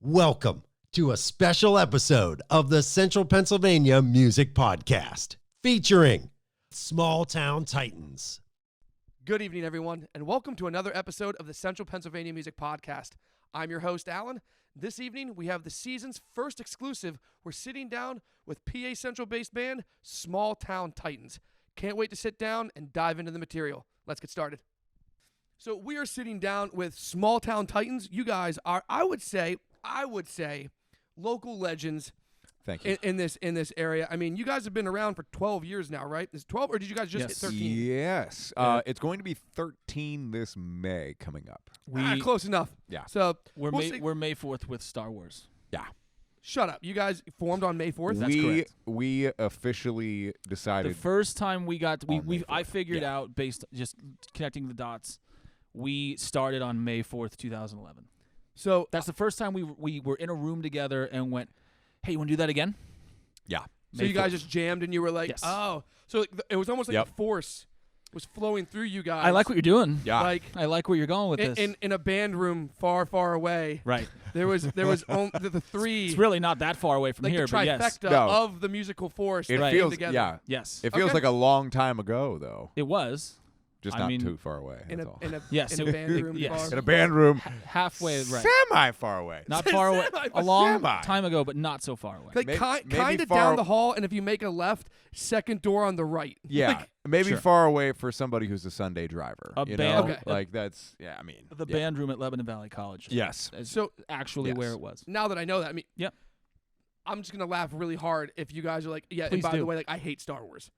Welcome to a special episode of the Central Pennsylvania Music Podcast featuring Small Town Titans. Good evening, everyone, and welcome to another episode of the Central Pennsylvania Music Podcast. I'm your host, Alan. This evening, we have the season's first exclusive. We're sitting down with PA Central-based band Small Town Titans. Can't wait to sit down and dive into the material. Let's get started. So we are sitting down with Small Town Titans. You guys are, I would say, local legends. Thank you. In this area. I mean, you guys have been around for 12 years now, right? Is it 12, or did you guys just hit 13? Yes. It's going to be 13 this May coming up. Close enough. Yeah. So we're May 4th with Star Wars. Yeah. Shut up. You guys formed on May 4th? That's correct. We officially decided. The first time we got I figured Yeah. out based just connecting the dots. We started on May 4th, 2011. So That's the first time we were in a room together and went, "Hey, you want to do that again?" Yeah. So you guys just jammed and you were like, Yes. oh. So it was almost like Yep. the force was flowing through you guys. I like what you're doing. Yeah. Like I like where you're going with this. in a band room far, far away. Right. There was only the three. It's really not that far away from like here, the but yes. trifecta No. of the musical force It that came feels. together. Yeah. Yes. It feels Okay. like a long time ago, though. It was. Just I not mean, too far away. In That's a all. in a Yes, in a band room. yes. far. In a band room. Halfway right. Semi far away. Not far away. A long Semi. time ago, but not so far away. Like Maybe kind of far- down the hall, and if you make a left, second door on the right. Yeah. Like, Maybe Sure. far away for somebody who's a Sunday driver. A you band- know? Okay. Like that's. Yeah. I mean. The yeah. band room at Lebanon Valley College. Yes. Is So actually Yes. where it was. now that I know that, I mean, Yep. I'm just gonna laugh really hard if you guys are like, yeah. Please and by do. the way, like I hate Star Wars.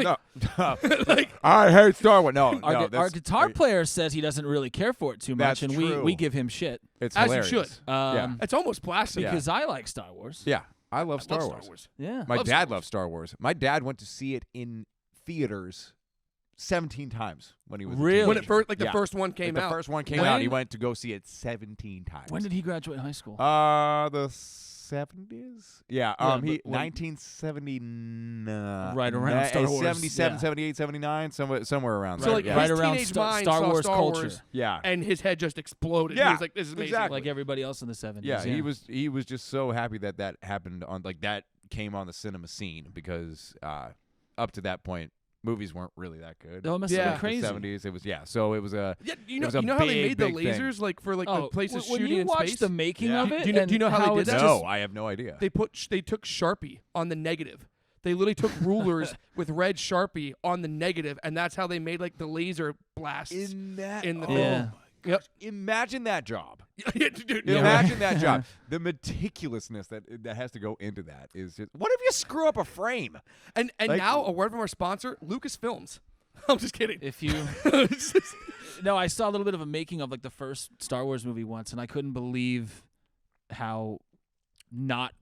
No. Like I hate Star Wars. No. Our, no. our That's, guitar player says he doesn't really care for it too much, That's and true. we give him shit It's as you hilarious. should. Yeah. It's almost blasphemy. Yeah. because I like Star Wars. Yeah. I love I Star love Wars. Star Wars. Yeah. My Love Star dad Wars. loves Star Wars. My dad went to see it in theaters 17 times when he was Really? a When it teenager. first, like the Yeah. first one came Like out. The first one came When? out. He went to go see it 17 times. When did he graduate high school? The 70s? Yeah. Yeah, He but when- 1979. Right around Star Wars, 77, yeah. 78, 79, somewhere around So there. like yeah. right his around teenage Star- mind Star saw Wars Star culture. Wars, yeah. and his head just exploded. He Yeah, was like, "This is amazing." exactly. Like everybody else in the 70s. Yeah, he was just so happy that happened on that came on the cinema scene because up to that point movies weren't really that good. Oh, it must Yeah. have been crazy. The 70s it was so it was a Yeah, you It know, was a you know how they big, made the big thing. lasers like for like Oh, the places when shooting you in watch space? the making Yeah. of it, Do you know how they did it's that? No, just- I have no idea. They took Sharpie on the negative. They literally took rulers with red Sharpie on the negative, and that's how they made like the laser blasts. in that in the oh film. my Yep. gosh. Imagine that job. Yeah, dude, Yeah, Imagine that job. The meticulousness that has to go into that is just. What if you screw up a frame? And Like- now a word from our sponsor, Lucasfilms. I'm just kidding. If you No, I saw a little bit of a making of like the first Star Wars movie once, and I couldn't believe how not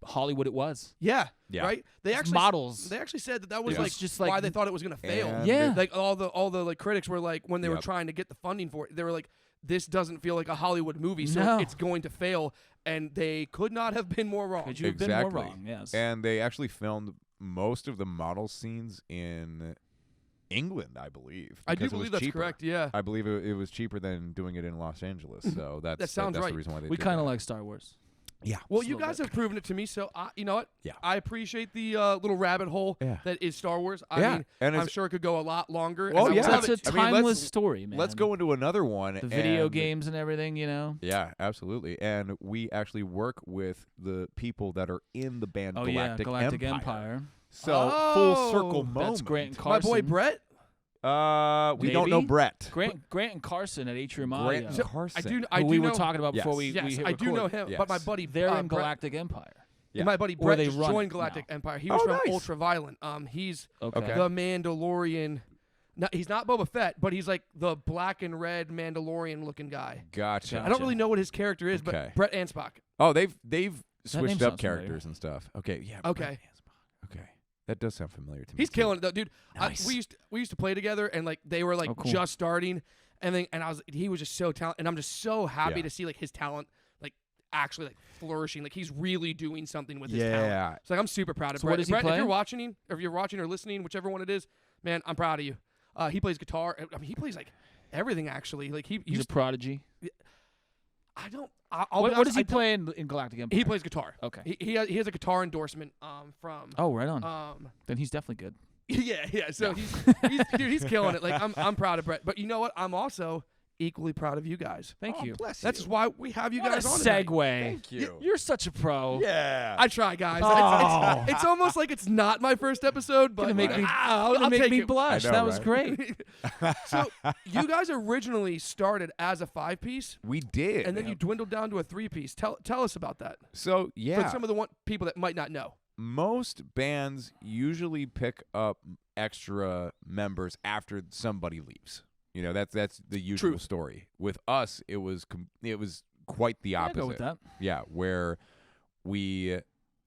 Hollywood it was. Yeah, Yeah. right. They It's actually models. They actually said that was Yeah. like It's just why like- they thought it was gonna fail. And Yeah. Like all the like critics were like when they were Yep. trying to get the funding for it, they were like, this doesn't feel like a Hollywood movie, so No. it's going to fail. And they could not have been more wrong. Could you have been more wrong? Yes. And they actually filmed most of the model scenes in England, I believe. I do because it was believe that's cheaper. correct. Yeah. I believe it was cheaper than doing it in Los Angeles. So that's That sounds that's right. the reason why they we did kind of that. like Star Wars. Yeah. Well, Just a you little guys bit. have proven it to me, so you know what? Yeah. I appreciate the little rabbit hole Yeah. that is Star Wars. I Yeah, mean, and I'm it's- sure it could go a lot longer. Well, and I yeah. would love That's a it. I mean, let's- timeless story, man. Let's go into another one. The video and- games and everything, you know. Yeah, absolutely. And we actually work with the people that are in the band Oh Galactic, yeah, Galactic Empire. Empire. So Oh, full circle moment. That's Grant and My Carson. boy Brett. We don't know Maybe? Brett. Grant and Carson at Atrium Grant Audio. Carson. I who do we know. were talking about before Yes. we Yes, hit I do know record. him. But my Yes. buddy, They're in Brett, Galactic Empire. Yeah. my buddy Or Brett they just run joined it Galactic now. Empire. He was Oh, from nice. Ultraviolent. He's Okay. the Mandalorian. No, he's not Boba Fett, but he's like the black and red Mandalorian looking guy. Gotcha. I don't really know what his character is, Okay. but Brett Ansbach. Oh, they've name switched sounds up familiar. characters and stuff. Okay, yeah. Okay. Okay, that does sound familiar to me. He's too. killing it though, dude. Nice. We used to play together, and like they were like Oh, cool. just starting, and he was just so talented, and I'm just so happy Yeah. to see like his talent like actually like flourishing, like he's really doing something with his Yeah. talent. So like I'm super proud of So Brett. what does he Brett, if play? you're watching, or listening, whichever one it is, man, I'm proud of you. He plays guitar. I mean, he plays like everything actually. Like He's a used prodigy. I don't. What does he play in Galactic Empire? He plays guitar. Okay. He has a guitar endorsement from. Oh, right on. Then he's definitely good. Yeah. So he's killing it. Like I'm proud of Brett. But you know what? I'm also equally proud of you guys. Thank you. Bless That's you. why we have you What guys a on. segue. Thank you. You're such a pro. Yeah. I try, guys. Oh. It's almost like it's not my first episode, but Gonna make me, I'll gonna make take me it. blush. I know, That was right? great. So you guys originally started as a 5-piece, We did. and then you dwindled down to a 3-piece. Tell us about that. So, yeah. For some of the people that might not know. Most bands usually pick up extra members after somebody leaves. You know, that's the usual True. story. With us, it was quite the Yeah, opposite. go with that. Yeah, where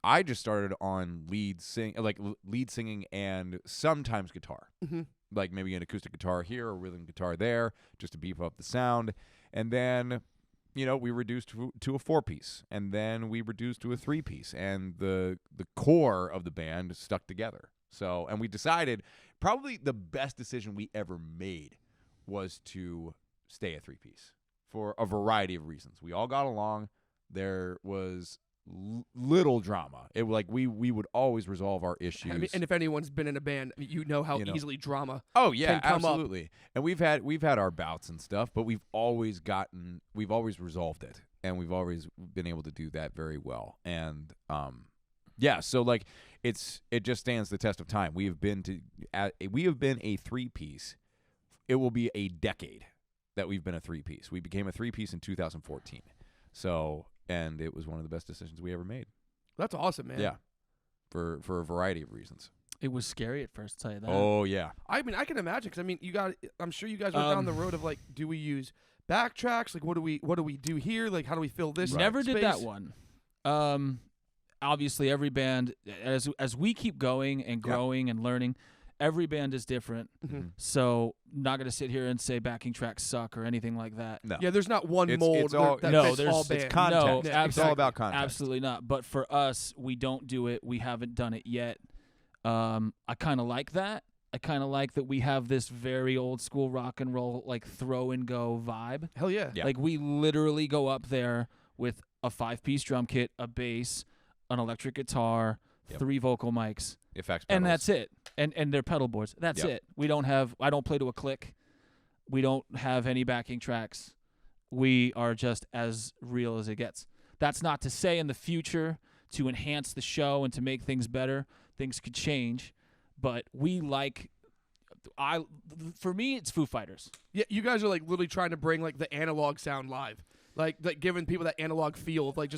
I just started on lead singing and sometimes guitar. Mhm. Like maybe an acoustic guitar here or rhythm guitar there, just to beef up the sound. And then, we reduced to a 4-piece, and then we reduced to a 3-piece, and the core of the band stuck together. So, and we decided probably the best decision we ever made was to stay a 3-piece for a variety of reasons. We all got along. There was little drama. It we would always resolve our issues. I mean, and if anyone's been in a band, you know how easily drama. Oh yeah, can come up. absolutely. And we've had our bouts and stuff, but we've always resolved it, and we've always been able to do that very well. And so it just stands the test of time. We have been a 3-piece. It will be a decade that we've been a 3-piece. We became a 3-piece in 2014. So, and it was one of the best decisions we ever made. That's awesome, man. Yeah, for a variety of reasons. It was scary at first, I'll tell you that. Oh yeah. I mean, I can imagine because I'm sure you guys went down the road of do we use backtracks? Like, what do we do here? Like, how do we fill this? Never did that space? one. Obviously, every band, as we keep going and growing and learning, every band is different. Mhm. So, not going to sit here and say backing tracks suck or anything like that. No. Yeah, there's not one It's- mold it's all- that No, fits there's- all it's bands. context. No, It's absolutely. all about context. Absolutely not. But for us, we don't do it. We haven't done it yet. I kind of like that. I kind of like that we have this very old school rock and roll, throw and go vibe. Hell yeah. Yeah. Like, we literally go up there with a 5-piece drum kit, a bass, an electric guitar, Yep. 3 vocal mics, Effects and pedals. that's it. And they're pedal boards. That's Yep. it. I don't play to a click. We don't have any backing tracks. We are just as real as it gets. That's not to say in the future, to enhance the show and to make things better, things could change. But for me, it's Foo Fighters. Yeah, you guys are literally trying to bring the analog sound live. Like giving people that analog feel of hey,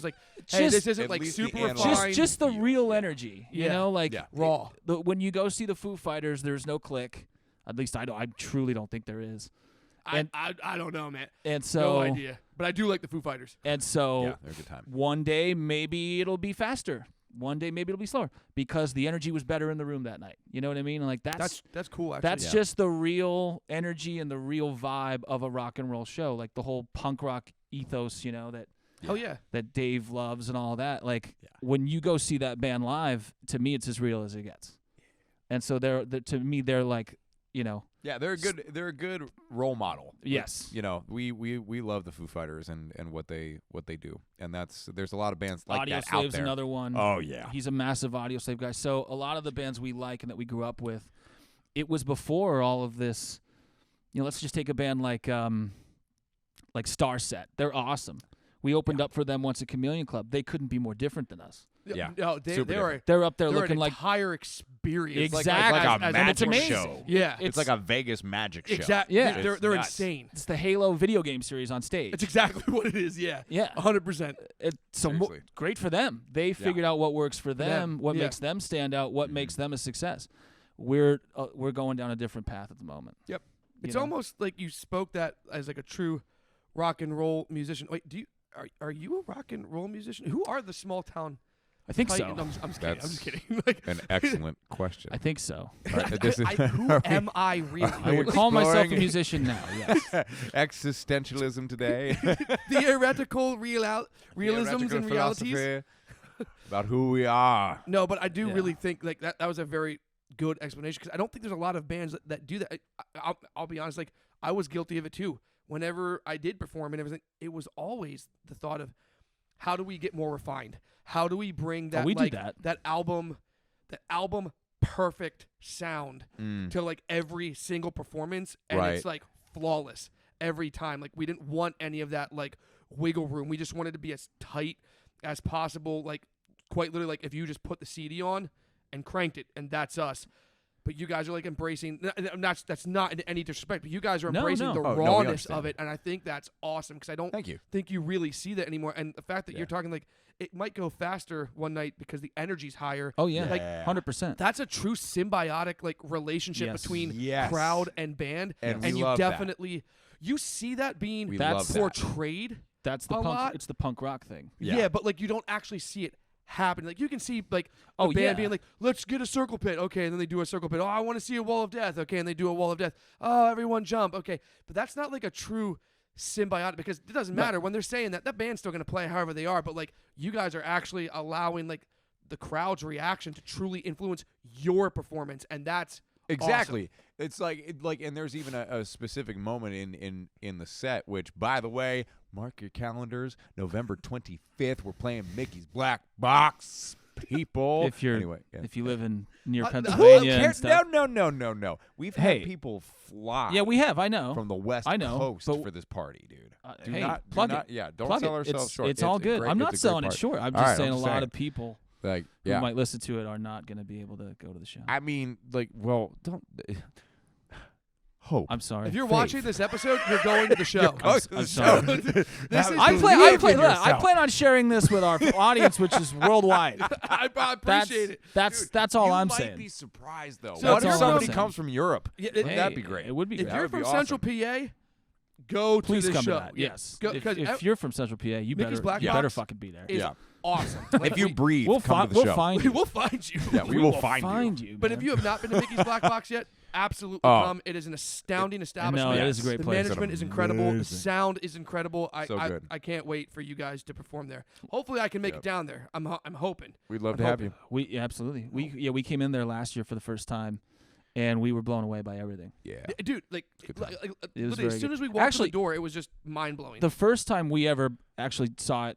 Just- this isn't At least the super analog- refined. Just the feel. real energy, you Yeah. know, Yeah. raw. when you go see the Foo Fighters, there's no click. At least I truly don't think there is. I don't know, man. And so, No idea. But I do like the Foo Fighters. And so, Yeah, they're a good time. one day maybe it'll be faster. One day maybe it'll be slower because the energy was better in the room that night. You know what I mean? That's cool, actually. that's just the real energy and the real vibe of a rock and roll show, like the whole punk rock ethos, that Hell yeah. that Dave loves and all that. When you go see that band live, to me it's as real as it gets. And so they're Yeah, they're a good role model. Yes. We love the Foo Fighters and what they do, and there's a lot of bands like Audio that out Slave's there. another one. Oh yeah, He's a massive Audio Slave guy. So a lot of the bands we like and that we grew up with, it was before all of this. Let's just take a band like Starset. They're awesome. We opened up for them once at Chameleon Club. They couldn't be more different than us. Yeah. No, they Super are. They're up there They're looking an like entire experience. Exactly. like a as- and magic it's amazing. show. Yeah. It's like a Vegas magic show. Exactly. Yeah. They're It's nuts. insane. it's the Halo video game series on stage. It's exactly what it is. Yeah. Yeah. 100%. Seriously. Great for them. They figured out what works for them, what yeah. makes them stand out, what makes them a success. We're going down a different path at the moment. Yep. You It's know? almost like you spoke that as a true rock and roll musician. Wait, are you a rock and roll musician? Who are the small town? I think Titan? so. I'm just kidding. I'm That's just kidding. Like, An excellent question. I think so. who am I really? I would call myself a Exploring- musician now. Yes. Existentialism today. Theoretical realisms Theoretical and realities. philosophy about who we are. No, but I do Yeah. really think that was a very good explanation because I don't think there's a lot of bands that do that. I'll be honest, I was guilty of it too. whenever I did perform and everything, it was always the thought of how do we get more refined? How do we bring that we do like that. that album perfect sound to like every single performance, and it's like flawless every time. Like we didn't want any of that like wiggle room. We just wanted to be as tight as possible. Like quite literally, like if you just put the CD on and cranked it, and that's us. But you guys are like embracing. That's not in any disrespect, but you guys are embracing the rawness of it, and I think that's awesome because I don't think you really see that anymore. And the fact that you're talking like it might go faster one night because the energy's higher. Oh yeah, like 100%. That's a true symbiotic like relationship between crowd and band, and you definitely you see that being portrayed. That's the punk. It's the punk rock thing. Yeah, but like you don't actually see it happen. Like you can see like a band being like, let's get a circle pit. Okay, and then they do a circle pit. Oh, I want to see a wall of death. Okay, and they do a wall of death. Oh, everyone jump. Okay. But that's not like a true symbiotic because it doesn't matter when they're saying that band's still going to play however they are, but like you guys are actually allowing like the crowd's reaction to truly influence your performance, and that's exactly awesome. It's like and there's even a specific moment in the set, which by the way, mark your calendars, November 25th, we're playing Mickey's Black Box, people. If you live in near Who Pennsylvania and cares? stuff. No. We've had people fly. Yeah, we have. I know. From the West Coast for this party, dude. Don't sell ourselves short. It's all good. I'm not selling it short. I'm just saying a lot of people who might listen to it are not going to be able to go to the show. I mean, don't. Hope. I'm sorry. If you're watching this episode, you're going to the show. I'm sorry. I plan on sharing this with our audience, which is worldwide. I appreciate it. That's all I'm saying. You might be surprised though. So what if somebody comes from Europe? Wouldn't that be great? It would be great. If you're from Central PA, please to the come show. to that. Yes. If you're from Central PA, you better fucking be there. Is awesome. If you breathe, we'll come to the show. find you. We'll find you. Yeah, we will find you. But if you have not been to Mickey's Black Box yet, absolutely come. It is an astounding establishment. No, it is a great place. The management is incredible. The sound is incredible. Good. I can't wait for you guys to perform there. Hopefully, I can make it down there. I'm hoping. We'd love to have you. Absolutely. We came in there last year for the first time, and we were blown away by everything. Yeah, dude. Like as soon as we walked through the door, it was just mind blowing. The first time we ever actually saw it,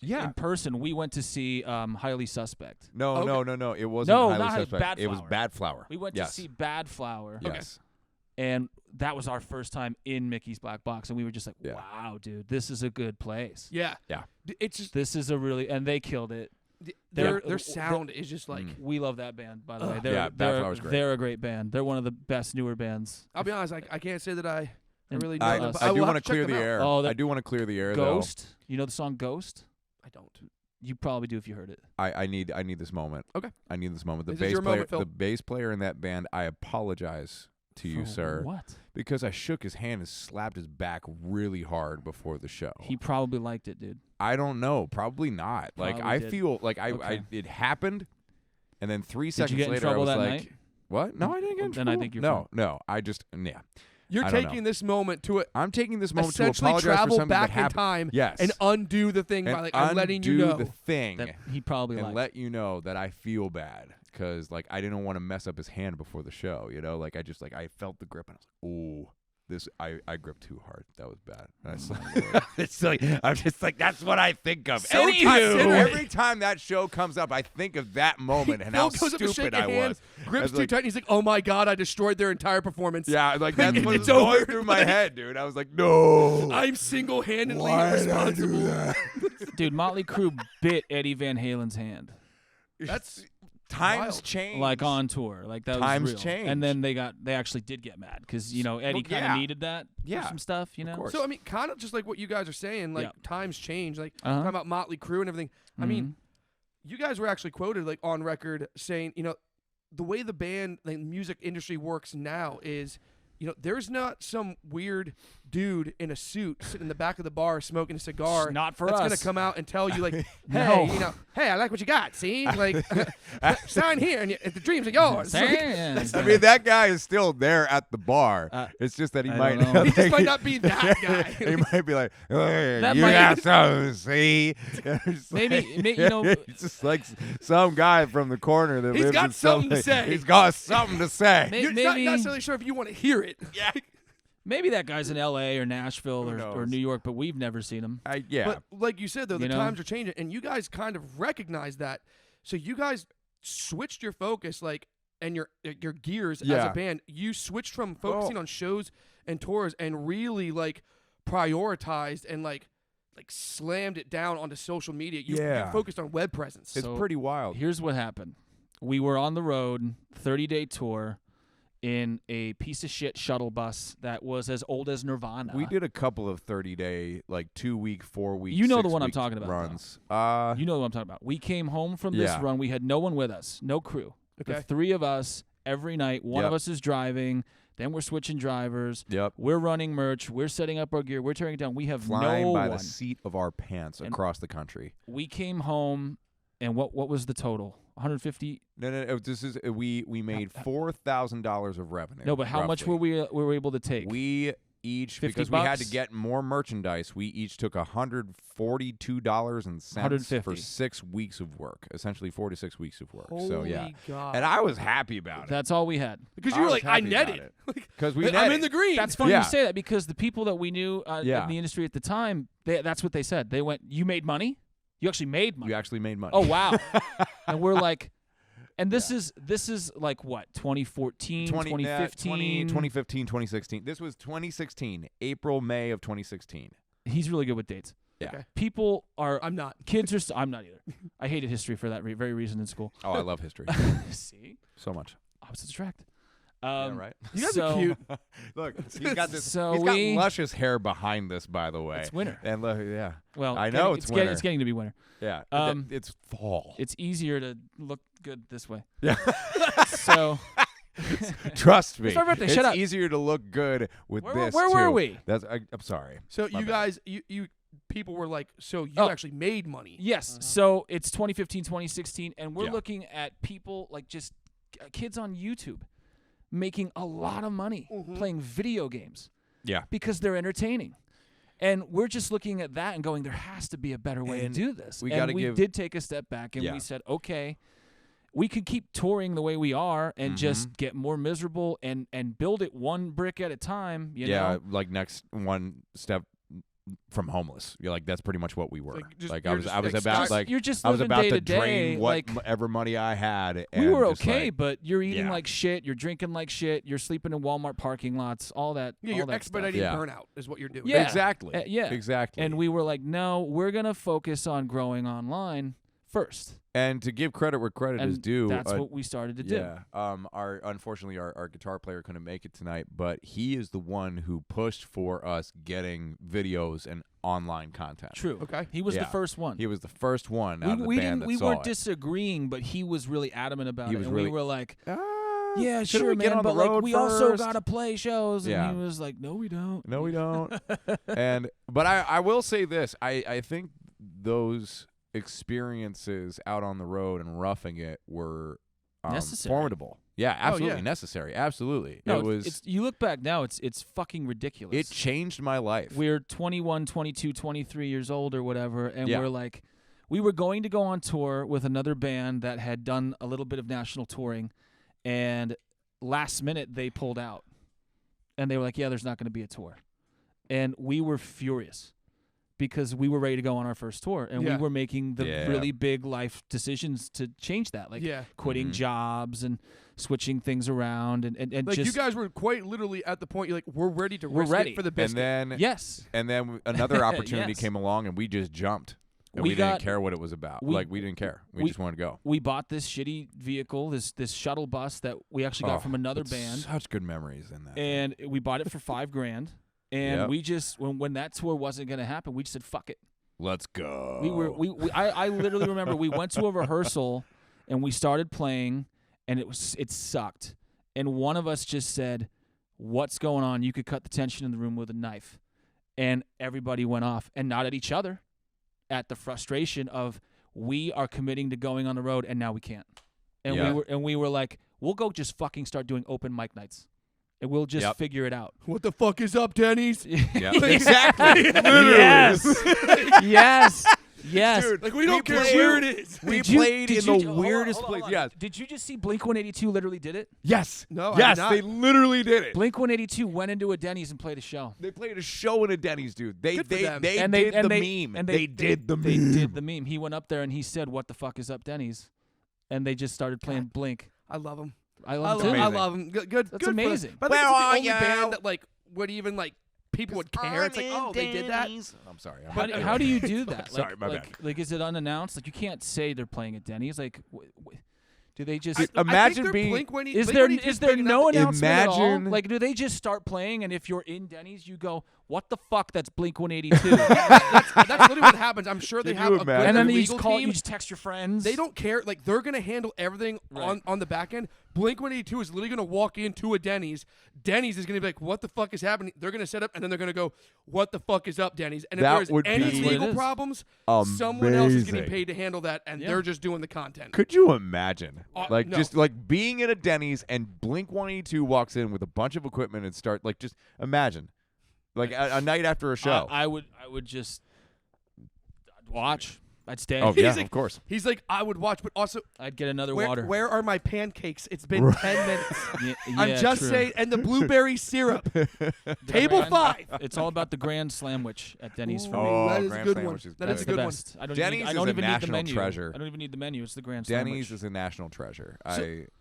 in person, we went to see Highly Suspect. No. It wasn't Highly Suspect. Bad Flower. It was Bad Flower. We went to see Bad Flower. Yes. And that was our first time in Mickey's Black Box, and we were just like, wow, dude, this is a good place. Yeah. It's just this is and they killed it. Their sound is just like we love that band, by the way. Bad Flower's great. They're a great band. They're one of the best newer bands. I'll be honest, I can't say that I really know them. But I do want to clear the air. I do want to clear the air. Ghost. You know the song Ghost? I don't. You probably do if you heard it. I need this moment. Okay. I need this moment. This is your moment, Phil. The bass player in that band, I apologize to you, sir. What? Because I shook his hand and slapped his back really hard before the show. He probably liked it, dude. I don't know. Probably not. Probably I did. feel like it happened, and then 3 seconds Did you get in later trouble I was that like, night? "What? No, I didn't get in trouble." Then I think you're no. I just You're taking this moment to it. I'm taking this moment to essentially apologize for travel something back that happened. in time Yes. and undo the thing by like I'm letting you undo know the thing that he probably and liked. let you know that I feel bad because like I didn't want to mess up his hand before the show. Like I just I felt the grip and I was like, "Ooh, this I gripped too hard. That was bad." And it's like I'm just like that's what I think of every time that show comes up. I think of that moment and how stupid I was. Grips too tight. And he's like, "Oh my god, I destroyed their entire performance." Yeah, like that's what was going through my head, dude. I was like, "No, I'm single-handedly responsible." Did I do that? Dude, Motley Crue bit Eddie Van Halen's hand. That's times change. Like on tour, like that times was real. change. And then they actually did get mad because Eddie kind of needed that for some stuff, Of course. So I mean, kind of just like what you guys are saying, like times change, like Uh-huh. talking about Motley Crue and everything. I mean, you guys were actually quoted like on record saying, the way the band, like music industry works now is, there's not some weird dude in a suit sitting in the back of the bar smoking a cigar. Not for that's us. gonna come out and tell you like, hey, No. hey, I like what you got. See, like, sign here, and the dreams are yours. I mean, that guy is still there at the bar. It's just that he might he just might not be that guy. He might be like, "Hey, That you might- got something to see." Maybe it's just like some guy from the corner that He's lives got in something to say. He's got something to say. You're not necessarily sure if you want to hear it. Yeah. Maybe that guy's in L.A. or Nashville or knows? New York, but we've never seen him. Yeah. But like you said, though, the You know? times are changing, and you guys kind of recognize that. So you guys switched your focus, like, and your gears as Yeah. a band. You switched from focusing on shows and tours and really like prioritized and like slammed it down onto social media. You focused on web presence. It's pretty wild. Here's what happened. We were on the road, 30-day tour, in a piece of shit shuttle bus that was as old as Nirvana. We did a couple of 30-day, like 2-week, 4-week, You know the one I'm 6-week talking about, runs. You know what I'm talking about. We came home from this Yeah. run. We had no one with us, no crew. Okay. The three of us every night. One of Yep. us is driving. Then we're switching drivers. Yep. We're running merch. We're setting up our gear. We're tearing it down. We have Flying no by one. the seat of our pants across the country. We came home, and what was the total? 150. No. This is we made $4,000 of revenue. No, but how much roughly. were we able to take? We each, 50 because we had to bucks? get more merchandise, we each took $142.00 150. for 6 weeks of work, essentially 4 to 6 weeks of work. Holy so yeah, God. and I was happy about it That's all we had. because I you were was like, I happy about netted. it. Like, because we I'm netted. in the green. That's funny Yeah. you say that because the people that we knew Yeah. in the industry at the time, that's what they said. They went, "You made money? You actually made money?" You actually made money. Oh wow! And we're like, and this is like what 2014, 2015. 2015, 2016. This was 2016, April, May of 2016. He's really good with dates. Yeah. Okay. People are. I'm not. Kids are. I'm not either. I hated history for that very reason in school. Oh, I love history See, so much. opposites attract. Yeah, right. You guys so, are cute. Look, he's got this. So he's got we- luscious hair behind this, by the way. It's winter. And look, yeah, Well, I know it's winter. It's getting to be winter. yeah. It's fall. It's easier to look good this way. Yeah. So Trust me. It's my birthday, It's shut up. easier to look good with Where this. were too. we? I'm sorry. So My you bad. guys, you people were like, so you Oh. actually made money. Yes. So it's 2015, 2016, and we're Yeah. looking at people like just kids on YouTube making a lot of money playing video games Yeah. because they're entertaining. And we're just looking at that and going, there has to be a better way And to do this. we and gotta we give- did take a step back and Yeah. we said, okay, we could keep touring the way we are and just get more miserable and build it one brick at a time. You know? Like next one step from homeless. You're like, that's pretty much what we were. Like, just- Like you're I was just about extracting- like You're just I was living about day to to day, drain like- whatever money I had. We and were just okay, like, but you're eating Yeah. like shit, you're drinking like shit, you're sleeping in Walmart parking lots, all that. Yeah, all you're that expediting Yeah. burnout is what you're doing. Yeah. Exactly. Yeah. Exactly. And we were like, no, we're gonna focus on growing online first, And to give credit where credit is and due, that's what we started to do. yeah. Unfortunately, our guitar player couldn't make it tonight, but he is the one who pushed for us getting videos and online content. True. Okay. He was the Yeah. first one. He was the first one out of the band that we saw weren't it. disagreeing, but he was really adamant about He it, was and really- we were like, Yeah, yeah, shouldn't sure, we get man, on but the like road we also first? gotta play shows. And Yeah. he was like, no, we don't. No, we don't. But I will say this. I think those experiences out on the road and roughing it were Necessary. formidable. Yeah, absolutely yeah. necessary. Absolutely. No, it was. It's, you look back now, it's fucking ridiculous. It changed my life. We're 21, 22, 23 years old or whatever, and Yeah. we're like, we were going to go on tour with another band that had done a little bit of national touring, and last minute they pulled out. And they were like, yeah, there's not going to be a tour. And we were furious because we were ready to go on our first tour, and Yeah. we were making the Yeah. really big life decisions to change that, like Yeah. quitting Mhm. jobs and switching things around and Like just you guys were quite literally at the point you're like, we're ready to We're risk ready. it for the and biscuit. then yes. another opportunity Yes. came along, and we just jumped. And We we didn't got- care what it was about. we- Like we didn't care. We we- just wanted to go. We bought this shitty vehicle, this shuttle bus that we actually got Oh, from another but band, Such good memories in that. and we bought it for $5,000. And Yep. we just when that tour wasn't going to happen, we just said fuck it. Let's go. I literally remember we went to a rehearsal and we started playing, and it sucked. And one of us just said, "What's going on? You could cut the tension in the room with a knife." And everybody went off, and not at each other, at the frustration of we are committing to going on the road and now we can't. And Yeah. we were like, we'll go just fucking start doing open mic nights. And we'll just Yep. figure it out. What the fuck is up, Denny's? Yeah, exactly. Yes. Yes. Yes. Dude, Like we don't care played- where it is. We Did you- played did in you the ju- hold on, weirdest hold on, place. hold on. Yes. Did you just see Blink-182 literally did it? Yes. No, I Yes, did not. they literally did it. Blink-182 went into a Denny's and played a show. They played a show in a Denny's, dude. They Good for them. they And did the they- meme. and They did the They meme. did the meme. He went up there and he said, "What the fuck is up, Denny's?" And they just started playing Blink. I love them. I I love love, him I too. love them. Good. That's good amazing. For them. But I think Where it's are the only ya? band that like would even like people would care. It's like, oh, they did that. I'm sorry. How do you do that? Sorry, my bad. Like, is it unannounced? Like, you can't say they're playing at Denny's. Like, do they just? Imagine I think being- Blink-182 Is there no announcement at all? Imagine- Like, do they just start playing, and if you're in Denny's, you go, "What the fuck? That's Blink-182," that's literally what happens. I'm sure they Can have you a good imagine? and then you legal just call, team. you just text your friends. They don't care. Like they're gonna handle everything Right. on the back end. Blink-182 is literally gonna walk into a Denny's. Denny's is gonna be like, "What the fuck is happening?" They're gonna set up, and then they're gonna go, "What the fuck is up, Denny's?" And if That there's would any be legal That's problems, someone else is getting amazing. paid to handle that, and Yeah. they're just doing the content. Could you imagine? Like no. just like being in a Denny's and Blink-182 walks in with a bunch of equipment and start like just imagine. Like a night after a show. I would just watch. I'd stay. Oh He's yeah, like- of course. He's like, "I would watch, but also, I'd get another where, water. where are my pancakes? It's been 10 minutes. Yeah, I'm yeah, just true. saying, and the blueberry syrup. The Table grand- 5. It's all about the grand slamwich at Denny's for me. Oh, that is a Grand good Slam, one. which is That good. is a That's the good one. best. I don't Denny's even, is I don't a even need the national menu. treasure. I don't even need the menu. It's the grand Denny's sandwich. is a national treasure.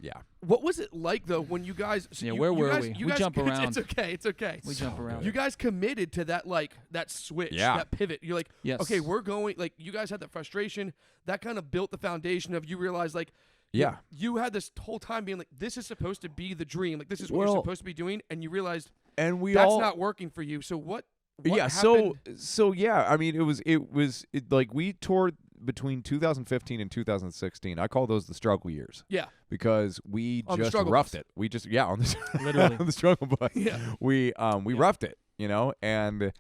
Yeah. What was it like though when you guys? So Yeah, you, where you were guys, we? You We guys, jump around. It's okay. It's okay. We jump around. You guys committed to that that switch, Yeah. that pivot. You're like, Yes. okay, we're going. Like you guys had that frustration that kind of built the foundation of you realize like. Yeah. You had this whole time being like, this is supposed to be the dream. Like this is what Well- you're supposed to be doing, and you realized And we that's all not working for you. So what yeah, happened? so yeah, I mean it was like we toured between 2015 and 2016. I call those the struggle years Yeah. because we On the just struggle roughed bus. it. We just on the Literally. on the struggle bus. Yeah. We roughed it, and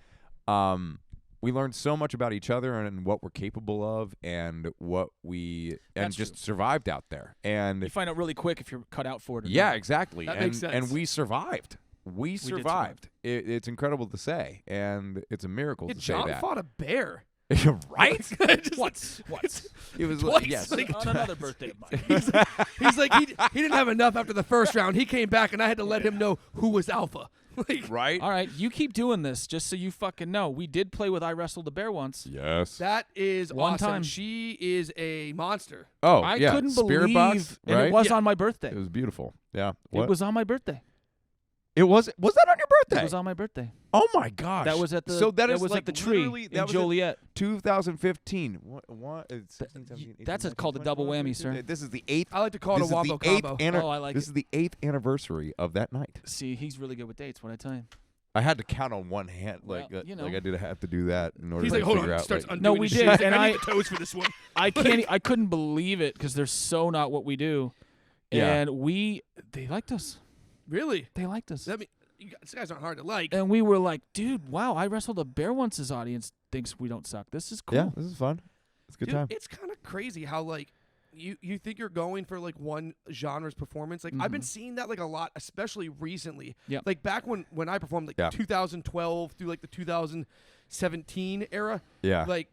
we learned so much about each other and what we're capable of and what we and That's just true. survived out there. And You find out really quick if you're cut out for it. Or yeah, not. exactly. That and makes sense. and we survived. We did survive. survived. It's incredible to say, and it's a miracle Yeah, to John say that. fought a bear. Right? Just- Once. It was Twice, yes. like- On another birthday of mine. He's like he didn't have enough after the first round. He came back, and I had to let him know who was alpha. Like, right? All right, you keep doing this just so you fucking know. We did play with I Wrestled a Bear once. Yes. that is One awesome. time. She is a monster. Oh, I yeah. couldn't Spirit believe, box, and right? it was Yeah. on my birthday. It was beautiful. Yeah. It What? was on my birthday. It was that on your birthday? It was on my birthday. Oh my gosh. That was at the. So that is was like at the tree literally- in that was at Joliet. 2015. What? It's 16, 17, 18, That's 19, called a 20, double 21, whammy, sir. This is the 8th. I like to call it This a is wombo the 8th combo. Oh, I like This it. is the 8th anniversary of that night. See, he's really good with dates. What I tell you. I had to count on one hand, like Well, you know. like I did have to do that in order He's to like, hold figure on. out. Starts like, undoing No, we the did, shit. He's like, and I I- need the toes for this one. I can't. I couldn't believe it because they're so not what we do. Yeah. And they liked us. Really? They liked us. That mean these guys aren't hard to like. And we were like, dude, wow, I wrestled a bear once. His audience thinks we don't suck. This is cool. yeah, this is fun. It's a good Dude, time. it's kind of crazy how like you think you're going for like one genre's performance. Like I've been seeing that like a lot, especially recently. Yep. Like back when I performed like Yeah. 2012 through like the 2017 era. Yeah. Like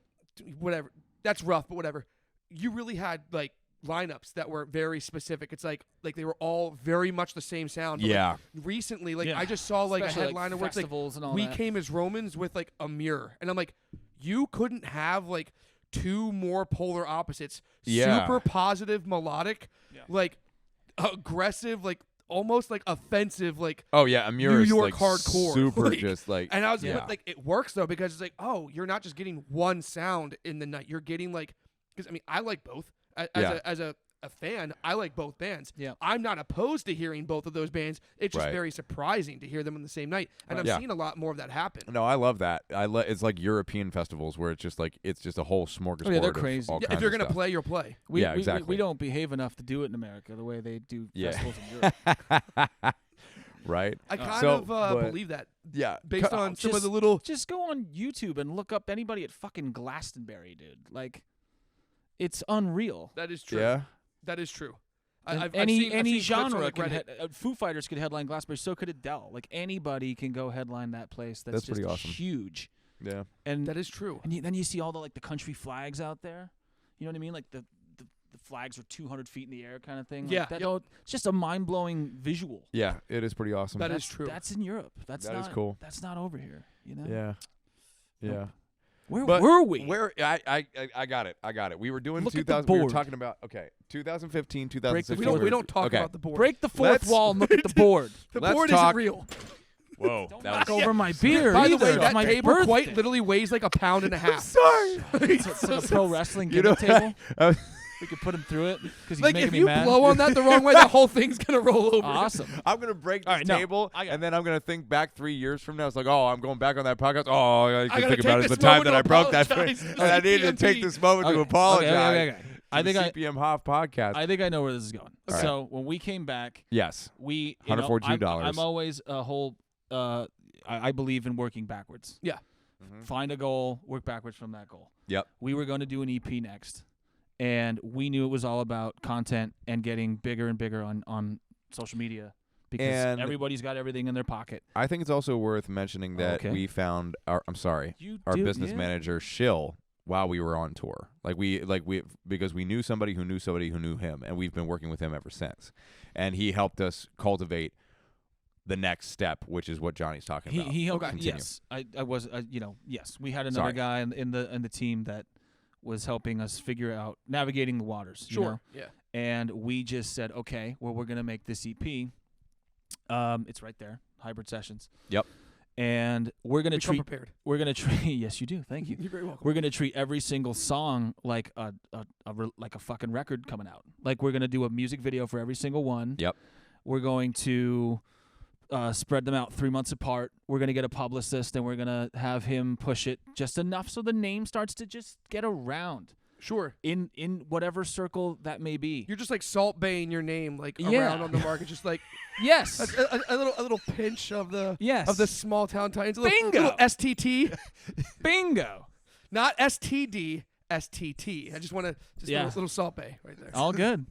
whatever. That's rough, but whatever. You really had like lineups that were very specific. It's like they were all very much the same sound. But, like, Yeah. recently, like Yeah. I just saw like Especially, a headliner where it's like festivals and all we that. came as Romans with like a mirror, and I'm like, you couldn't have like two more polar opposites. Yeah. Super positive, melodic, Yeah. like aggressive, like almost like offensive, like. Oh yeah, Amir New is York like hardcore. super Like, just like And I was, yeah. but like it works though because it's like, oh, you're not just getting one sound in the night. You're getting like, because I mean, I like both. As a fan, I like both bands. Yeah. I'm not opposed to hearing both of those bands. It's just Right. very surprising to hear them on the same night, and Right. I'm Yeah. seeing a lot more of that happen. No, I love that. It's like European festivals where it's just a whole smorgasbord. Oh, yeah, they're of crazy. all Yeah, if kinds you're of gonna stuff. play, you'll play. We, Yeah, we- exactly. We don't behave enough to do it in America the way they do Yeah. festivals in Europe. right? I kind So, of but- believe that Yeah. based Co- on some of just- the little. Just go on YouTube and look up anybody at fucking Glastonbury, dude. Like, it's unreal. That is true. Yeah. That is true. And I've any seen clips on, genre like, can Reddit. Foo Fighters could headline Glastonbury. So could Adele. Like anybody can go headline that place. That's That's just pretty awesome. huge. Yeah. And That is true. And then you see all the country flags out there. You know what I mean? Like the flags are 200 feet in the air kind of thing. Yeah. Like that, it's just a mind-blowing visual. Yeah, it is pretty awesome. That is true. That's in Europe. That is cool. That's not over here. You know? Yeah. Yeah. Where But were we? Where I got it. We were doing Look at 2000. the We were board. talking about 2015, Break the 2016. We don't talk okay. about the board. Break the 4th Let's- wall and look at the board. The Let's board talk- isn't real. Whoa, Don't that knock was over my beer. By the either. way, It's that my table birthday. quite literally weighs like a pound and a half. sorry. It's like a pro wrestling You know, gimmick table. I- We could put him through it because he's Like making if me you mad. blow on that the wrong way, that whole thing's gonna roll over. Awesome. I'm gonna break All this right, no, table, I got and then I'm gonna think back 3 years from now. It's like, oh, I'm going back on that podcast. Oh, I gotta can think take about it as the this time moment that to I broke that thing, apologize to and I needed to take CPMP. this moment to Okay, apologize. okay. I think to the CPM Hoff podcast. I think I know where this is going. All right. So when we came back, Yes. we $142. I'm always a whole. I believe in working backwards. Yeah. Find a goal, work backwards from that goal. Yep. We were going to do an EP next, and we knew it was all about content and getting bigger and bigger on social media because And- everybody's got everything in their pocket. I think it's also worth mentioning that Okay. we found our business manager Shill while we were on tour. Because we knew somebody who knew somebody who knew him, and we've been working with him ever since. And he helped us cultivate the next step, which is what Johnny's talking about. He Okay. Continue. Yes, I was yes, we had another Sorry. guy in the team that was helping us figure out navigating the waters. you Sure. know? Yeah. And we just said, okay, well, we're gonna make this EP. It's right there, Hybrid Sessions. Yep. And we're gonna We come treat. prepared. We're gonna treat. Yes, you do. Thank you. You're very welcome. We're gonna treat every single song like a fucking record coming out. Like we're gonna do a music video for every single one. Yep. We're going to spread them out 3 months apart. We're gonna get a publicist and we're gonna have him push it just enough so the name starts to just get around Sure. in whatever circle that may be. You're just like Salt Baying your name like Yeah. around on the market, just like Yes. a little pinch of the Yes. of the small town titans. A little, Bingo. little STT, Bingo. not STD. STT. I just want to Yeah. little Salt Bay right there. All good.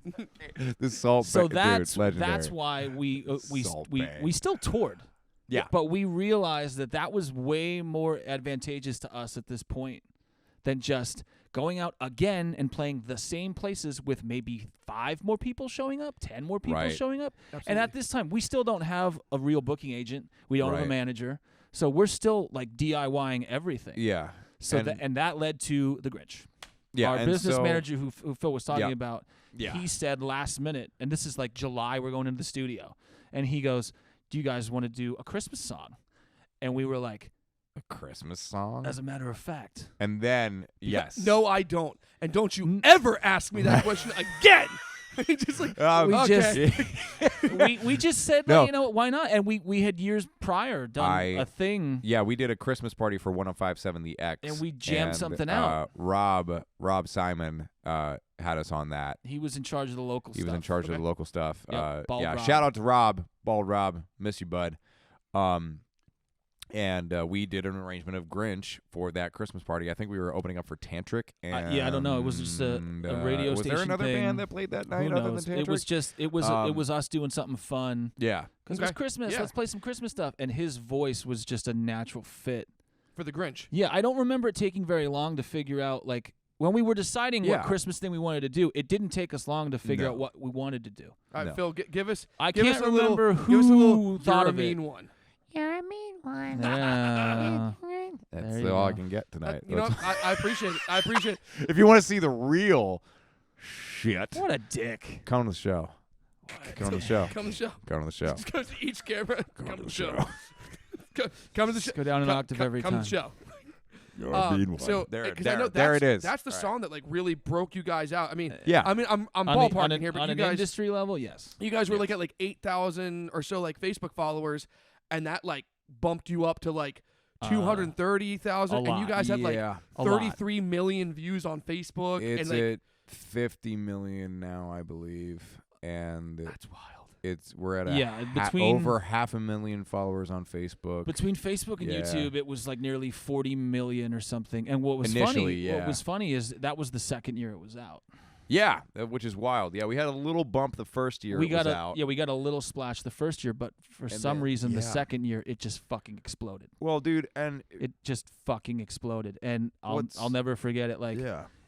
This salt So dude, that's legendary. why we Salt Bay. we still toured. Yeah. But we realized that was way more advantageous to us at this point than just going out again and playing the same places with maybe 5 more people showing up, 10 more people Right. showing up. Absolutely. And at this time, we still don't have a real booking agent. We don't have Right. a manager. So we're still like DIYing everything. Yeah. So and, that led to the Grinch. yeah, Our and business so- manager who Phil was talking Yeah. about, Yeah. he said last minute, and this is like July, we're going into the studio, and he goes, do you guys want to do a Christmas song? And we were like, a Christmas song. as a matter of fact. And then yes. No, I don't. And don't you ever ask me that question again. Just like Um, We okay. we just said, No. like, you know what, why not? And we had years prior done a thing. Yeah, we did a Christmas party for 105.7 The X, And we jammed and, something out. Rob Simon had us on that. He was in charge of the local He stuff. was in charge of the local stuff. Yep, Bald yeah, Rob. shout out to Rob, Bald Rob, miss you, bud. And we did an arrangement of Grinch for that Christmas party. I think we were opening up for Tantric. And yeah, I don't know. It was just a radio was station there another thing. band that played that night Who other knows? than Tantric? It was just it was us doing something fun. Yeah. Because it was Okay. Christmas. Yeah. Let's play some Christmas stuff. And his voice was just a natural fit. for the Grinch. Yeah, I don't remember it taking very long to figure out, like, when we were deciding what Yeah. Christmas thing we wanted to do, it didn't take us long to figure No. out what we wanted to do. All right, No. Phil, give us. I give can't us a little, remember give us a little, who thought you're of a it. mean one. You're a mean one. Yeah. That's There you all I go. can get tonight. You know, I appreciate it. I appreciate it. If you want to see the real shit, What a dick. come to the show. Come to the show. Come to the show. Come to the show. Just go to each camera. Come to the show. Come to the show. Go down an octave every come time. to the show. You're a mean one. So, there, 'cause I know there it that's- is. That's the All right. song that like really broke you guys out. I mean, Yeah. I'm On ballparking an, here, but on you an guys, industry level, yes. you guys were like at like 8,000 or so like Facebook followers, and that like bumped you up to like 230,000, a and you lot. guys had like Yeah. A lot. 33 million views on Facebook, It's and like at 50 million now, I believe, and that's wild. we're at Yeah, between- over 500,000 followers on Facebook. Between Facebook and Yeah. YouTube, it was like nearly 40 million or something. And what was Initially, funny, yeah. what was funny is that was the second year it was out. Yeah, which is wild. Yeah, we had a little bump the first year it was out. Yeah, we got a little splash the first year, but for some reason the second year it just fucking exploded. Well, dude, and It just fucking exploded, and I'll never forget it. Like,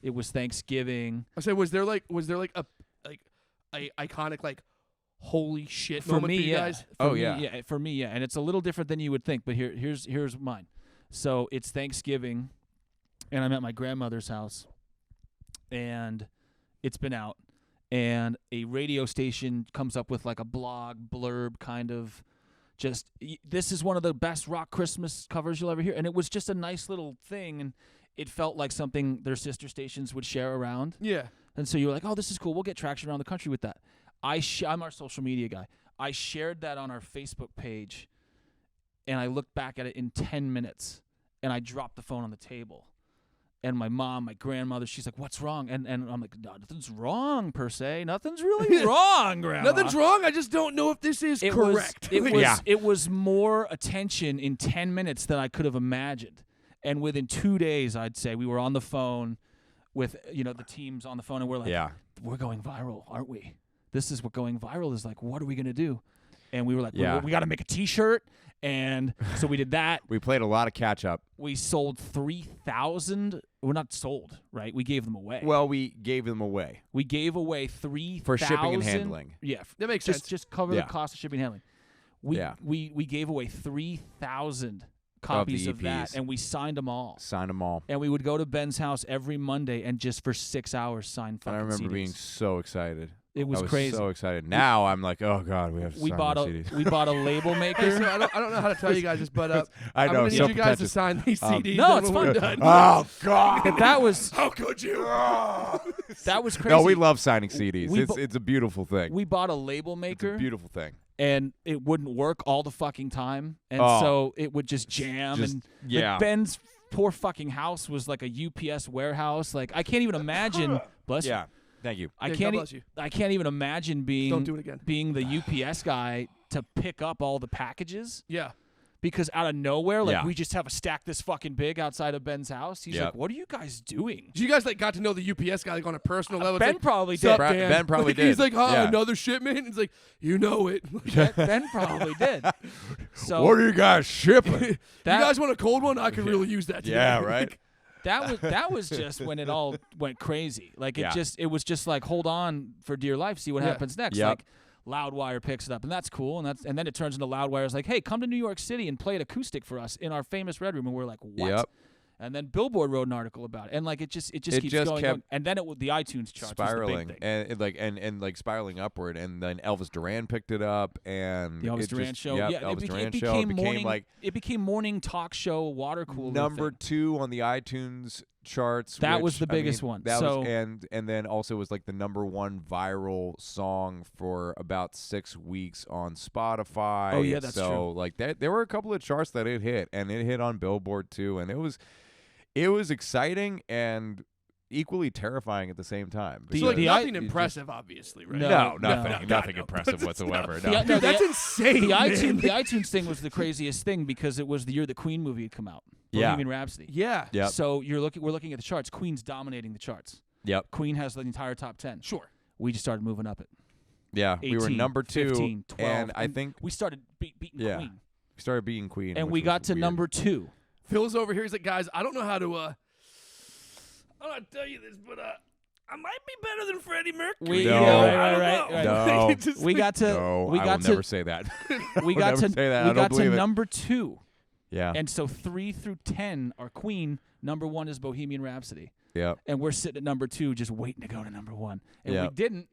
it was Thanksgiving. I say, was there like a iconic like holy shit For moment me, for you yeah. guys? For me, yeah, and it's a little different than you would think. But here's mine. So it's Thanksgiving, and I'm at my grandmother's house, and it's been out, and a radio station comes up with like a blog blurb kind of, just this is one of the best rock Christmas covers you'll ever hear, and it was just a nice little thing, and it felt like something their sister stations would share around. Yeah. And so you were like, oh, this is cool. We'll get traction around the country with that. I'm our social media guy. I shared that on our Facebook page, and I looked back at it in 10 minutes, and I dropped the phone on the table. And my mom, my grandmother, she's like, what's wrong? And I'm like, no, nothing's wrong, per se. Nothing's really wrong, Grandma. Nothing's wrong. I just don't know if this is correct. It was more attention in 10 minutes than I could have imagined. And within 2 days, I'd say, we were on the phone with, the teams on the phone, and we're like, we're going viral, aren't we? This is what going viral is like. What are we going to do? And we were like, we got to make a T-shirt. And so we did that. We played a lot of catch-up. We sold 3,000. We're not sold, right? We gave them away. Well, we gave them away. We gave away 3,000. For shipping and handling. Yeah. That makes sense. Just cover the cost of shipping and handling. We gave away 3,000 copies of that, and we signed them all. And we would go to Ben's house every Monday and just for 6 hours sign fucking And I remember CDs. being so excited. It was crazy. So excited. Now I'm like, oh god, we have to sign more CDs. We bought a label maker. So I don't know how to tell you guys this, but I know, I'm gonna so need you guys to pretentious. sign these CDs. No, when it's we're fine. done. Oh god, That was how could you? that was crazy. No, we love signing CDs. We It's a beautiful thing. We bought a label It's maker. a beautiful thing. And it wouldn't work all the fucking time, and so it would just jam. Like Ben's poor fucking house was like a UPS warehouse. Like, I can't even imagine. Bless you. Yeah. Thank you. I God bless you. can't even imagine Don't do it again. being the UPS guy to pick up all the packages. Yeah. Because out of nowhere, like, Yeah. we just have a stack this fucking big outside of Ben's house. He's like, "What are you guys doing?" You guys got to know the UPS guy like on a personal level. It's Ben like, probably "Sup, did. Dan?" Ben probably Like, He's did. like, Yeah. another shipment. It's like, you know it. Ben probably did. So What are you guys shipping? You guys want a cold one? I could really use that today. Yeah, right. that was just when it all went crazy. Like, it was just like, hold on for dear life, see what happens next. Yep. Like, Loudwire picks it up, and that's cool. And then it turns into Loudwire's like, hey, come to New York City and play it acoustic for us in our famous Red Room. And we're like, what? Yep. And then Billboard wrote an article about it, and like it just keeps going. kept And then the iTunes charts spiraling was the big thing. and spiraling upward, and then Elvis Duran picked it up, and The Elvis it Duran just, show, Yep, Elvis Duran it show became morning. like It became morning talk show water cooler. number thing. 2 on the iTunes charts. That was which, the biggest one. That So- was, and then also was like the number 1 viral song for about 6 weeks on Spotify. Oh, yeah, that's so true. like there were a couple of charts that it hit, and it hit on Billboard too, and it was exciting and equally terrifying at the same time. So like The nothing you just- impressive, obviously, right? No, No, nothing no. impressive whatsoever. The- No. no, Dude, that's insane. The man. iTunes thing was the craziest thing because it was the year the Queen movie had come out. Yeah. Bohemian Rhapsody. Yeah. Yep. So we're looking at the charts. Queen's dominating the charts. Yep. Queen has the entire top 10. Sure. We just started moving up it. Yeah. 18, We were number 2, 15, 12, and I think we started beating Yeah. Queen. we started beating Queen, And which we was got to weird. number 2. Phil's over here. He's like, guys, I don't know how to. I don't know how to tell you this, but I might be better than Freddie Mercury. No. right. No. It's just We like- got to No, we I got will to never say that. we will got never to say that. I we don't got to believe it. number 2. Yeah. And so 3 through 10 are Queen. Number 1 is Bohemian Rhapsody. Yeah. And we're sitting at number 2 just waiting to go to number 1. And Yeah. we didn't,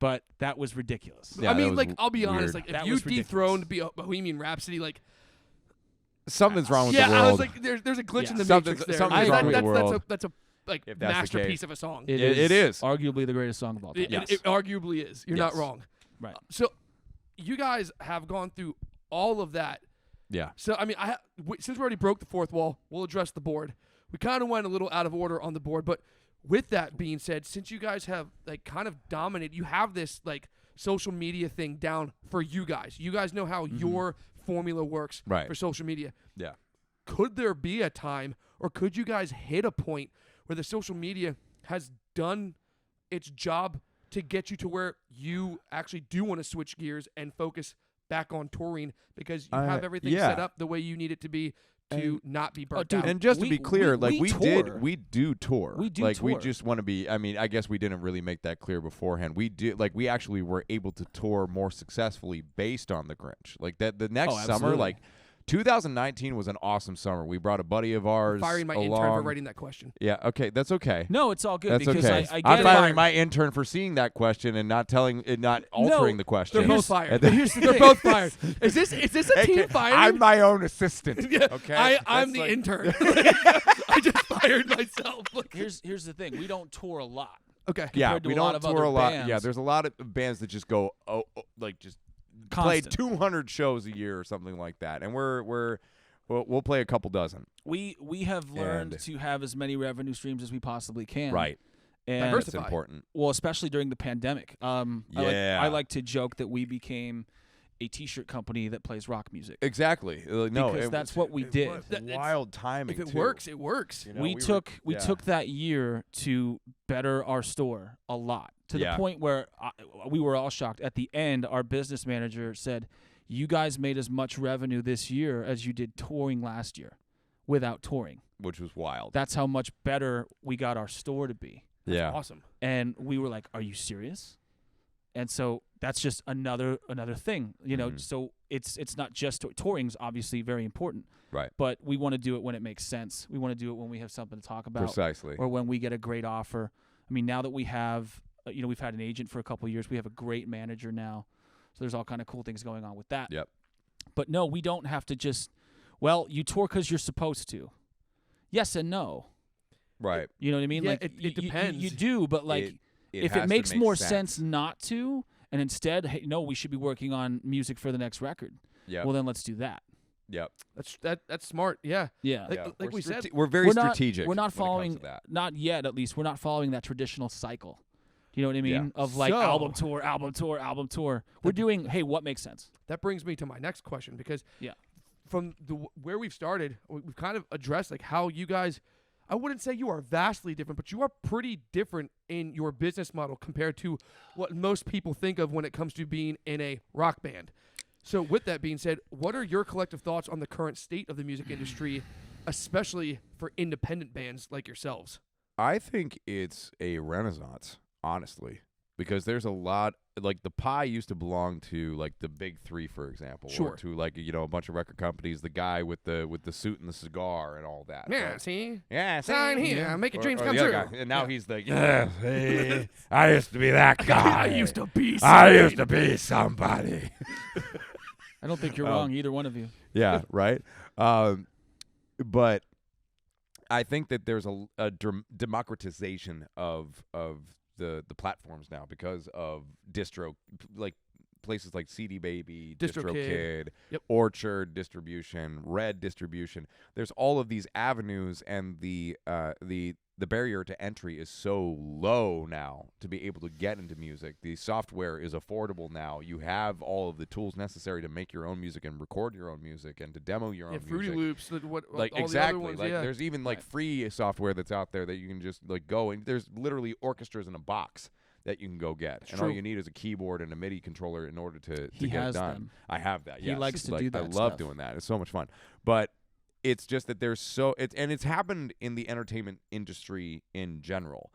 but that was ridiculous. Yeah, I that mean, was like, I'll be honest. weird. Like, if That you was ridiculous. dethroned Bohemian Rhapsody, like, Something's wrong with yeah, the world. I was like, there's a glitch Yeah. in the Something's- matrix there. something's That- wrong with the that's- world. That's a like If that's the masterpiece case. of a song. It is. arguably the greatest song of all time. It arguably is. You're not Yes. wrong. Right. So, you guys have gone through all of that. Yeah. So, I mean, since we already broke the fourth wall, we'll address the board. We kind of went a little out of order on the board, but with that being said, since you guys have like kind of dominated, you have this like social media thing down for you guys. You guys know how your formula works Right. for social media. Yeah. Could there be a time, or could you guys hit a point where the social media has done its job to get you to where you actually do want to switch gears and focus back on touring because you have everything set up the way you need it to be to not be burnt out. And just to be clear, we do tour. We do like tour. we just want to be. I mean, I guess we didn't really make that clear beforehand. We do we actually were able to tour more successfully based on the Grinch. Like that, the next summer, absolutely. like 2019 was an awesome summer. We brought a buddy of ours. Firing my intern for writing that question. Yeah. Okay, that's okay. No, it's all good That's because okay. I get I'm it. firing my intern for seeing that question and not altering the question. They're both fired. And then- They're both fired. Is this a team firing? I'm my own assistant. Yeah, Okay. I'm the intern. I just fired myself. Here's the thing. We don't tour a lot. Okay. Yeah, compared to we a don't lot of tour other a lot. bands. Yeah, there's a lot of bands that just go just play Constant. 200 shows a year or something like that, and we'll play a couple dozen. We have learned And- to have as many revenue streams as we possibly can. Right. And That's Diversify. important. well, especially during the pandemic. Yeah. I like to joke that we became a T-shirt company that plays rock music. Exactly. No, Because that's what we did. It's wild timing. If it too. works, it works. You know, we took that year to better our store a lot to the Yeah. point where we were all shocked. At the end, our business manager said, "You guys made as much revenue this year as you did touring last year, without touring." which was wild. That's how much better we got our store to be. Yeah. Awesome. And we were like, "Are you serious?" And so that's just another thing, you know. Mhm. So it's not just touring's obviously very important, Right. but we want to do it when it makes sense. We want to do it when we have something to talk about, Precisely. or when we get a great offer. I mean, now that we have, we've had an agent for a couple of years, we have a great manager now, so there's all kind of cool things going on with that. Yep. But no, we don't have to just. Well, you tour because you're supposed to. Yes and no. Right. You know what I mean? Yeah, like it depends. You do, but like. If has it to makes make more sense not to, and instead, hey, no, we should be working on music for the next record. Yeah. Well, then let's do that. Yep. That's smart. Yeah. Yeah. Like we said, we're very We're not- strategic. We're not when it comes following, to that. not yet at least, we're not following that traditional cycle. You know what I mean? Yeah. Of like So- album tour, album tour, album tour. We're doing, hey, what makes sense? that brings me to my next question because Yeah. from where we've started, we've kind of addressed like how you guys. I wouldn't say you are vastly different, but you are pretty different in your business model compared to what most people think of when it comes to being in a rock band. So with that being said, what are your collective thoughts on the current state of the music industry, especially for independent bands like yourselves? I think it's a renaissance, honestly, because there's a lot. Like the pie used to belong to like the big three, for example, Sure. or to like a bunch of record companies. The guy with the suit and the cigar and all that. Yeah, right? see? Yeah, Sign see? here, Yeah. make your Or- dreams or come the other true. guy. And now Yeah. he's like, yeah, see, I used to be that guy. I used to be I used to be somebody. I don't think you're wrong, either one of you. Yeah, right. But I think that there's a democratization of the platforms now because of like places like CD Baby, DistroKid. Yep. Orchard distribution, Red distribution. There's all of these avenues, and the barrier to entry is so low now to be able to get into music. The software is affordable now. You have all of the tools necessary to make your own music and record your own music and to demo your own Fruity music. Loops, Like all exactly, the other ones, like yeah. there's even like free software that's out there that you can just like go and there's literally orchestras in a box that you can go get, and all true. you need is a keyboard and a MIDI controller in order to He get has it done. them. I have that. He Yes. likes to Like, do I that love stuff. doing that. It's so much fun, but it's just that there's it's happened in the entertainment industry in general.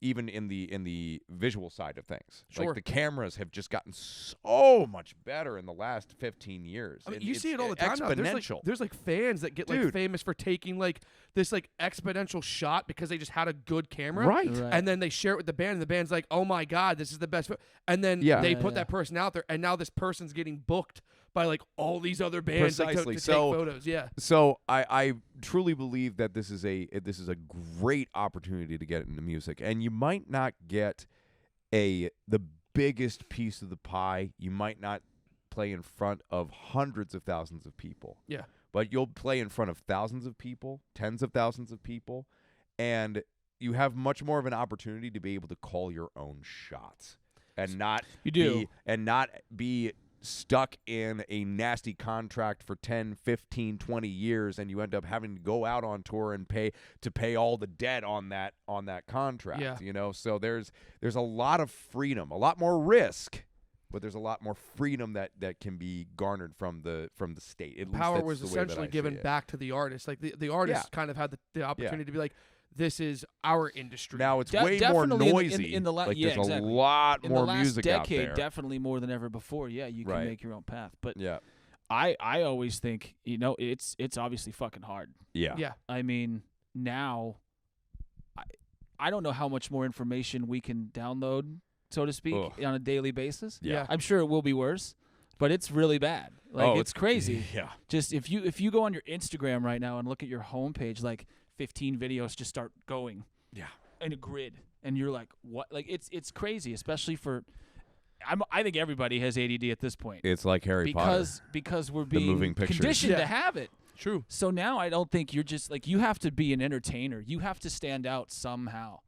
Even in the visual side of things. Sure. Like the cameras have just gotten so much better in the last 15 years. I mean, And you it's see it all the time now. exponential. There's like fans that get like Dude. famous for taking like this like exponential shot because they just had a good camera. Right. And then they share it with the band, and the band's like, "Oh my god, this is the best!" And then Yeah. they Yeah, put yeah. that person out there, and now this person's getting booked by like all these other bands like, to Precisely. take So- photos. Yeah, So I truly believe that this is a great opportunity to get into music, and you might not get the biggest piece of the pie. You might not play in front of hundreds of thousands of people. Yeah. But you'll play in front of thousands of people, tens of thousands of people, and you have much more of an opportunity to be able to call your own shots and not You do. be stuck in a nasty contract for 10, 15, 20 years, and you end up having to go out on tour and pay all the debt on that contract. Yeah. You know, so there's a lot of freedom, a lot more risk, but there's a lot more freedom that can be garnered from the state. At least Power that's was the way essentially that I given see it. back to the artist. Like the artist kind of had the opportunity to be like, this is our industry. Now it's way more definitely noisy. in the like yeah, there's exactly. a lot in more the last music decade, out there. definitely more than ever before. Yeah, you can Right. make your own path. But Yeah. I always think, it's obviously fucking hard. Yeah. Yeah. I mean, now I don't know how much more information we can download, so to speak, Ugh. on a daily basis. Yeah. I'm sure it will be worse, but it's really bad. Like it's crazy. Yeah. Just if you go on your Instagram right now and look at your homepage, like 15 videos just start going. Yeah. In a grid, and you're like, what? Like it's crazy, especially for. I think everybody has ADD at this point. It's like Harry Potter. Because we're The being moving pictures. conditioned Yeah. to have it. True. So now I don't think you're just like, you have to be an entertainer. You have to stand out somehow.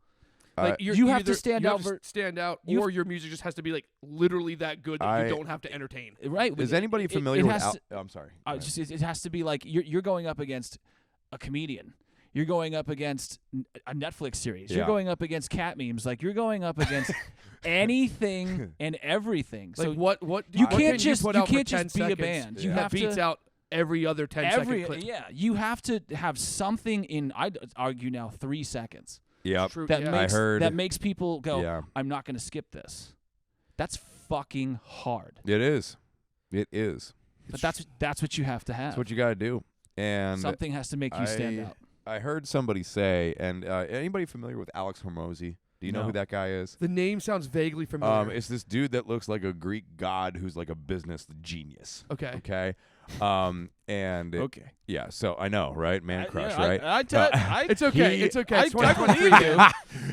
Like you have to stand out for stand out, you- or your music just has to be like literally that good that you don't have to entertain. right. Is anybody familiar it with has to- I'm sorry. Go ahead. it has to be like you're going up against a comedian. You're going up against a Netflix series. You're Yeah. going up against cat memes. Like you're going up against anything and everything. Like So what you what can't can just put you out for can't 10 just be a seconds band. You Yeah. that have beats to out every other 10-second clip. yeah. You have to have something in. I'd argue now 3 seconds Yep. True. that yeah. makes I heard- that makes people go. Yeah. I'm not going to skip this. That's fucking hard. It is. It is. But that's what you have to have. That's what you got to do. And Something has to make you stand out. I heard somebody say, and anybody familiar with Alex Hormozy? Do you know No. who that guy is? The name sounds vaguely familiar. It's this dude that looks like a Greek god who's like a business genius. okay. Okay. And Okay. yeah, so I know, right? Man crush, yeah, right? It's okay. He- It's okay. I It's 2023. believe you.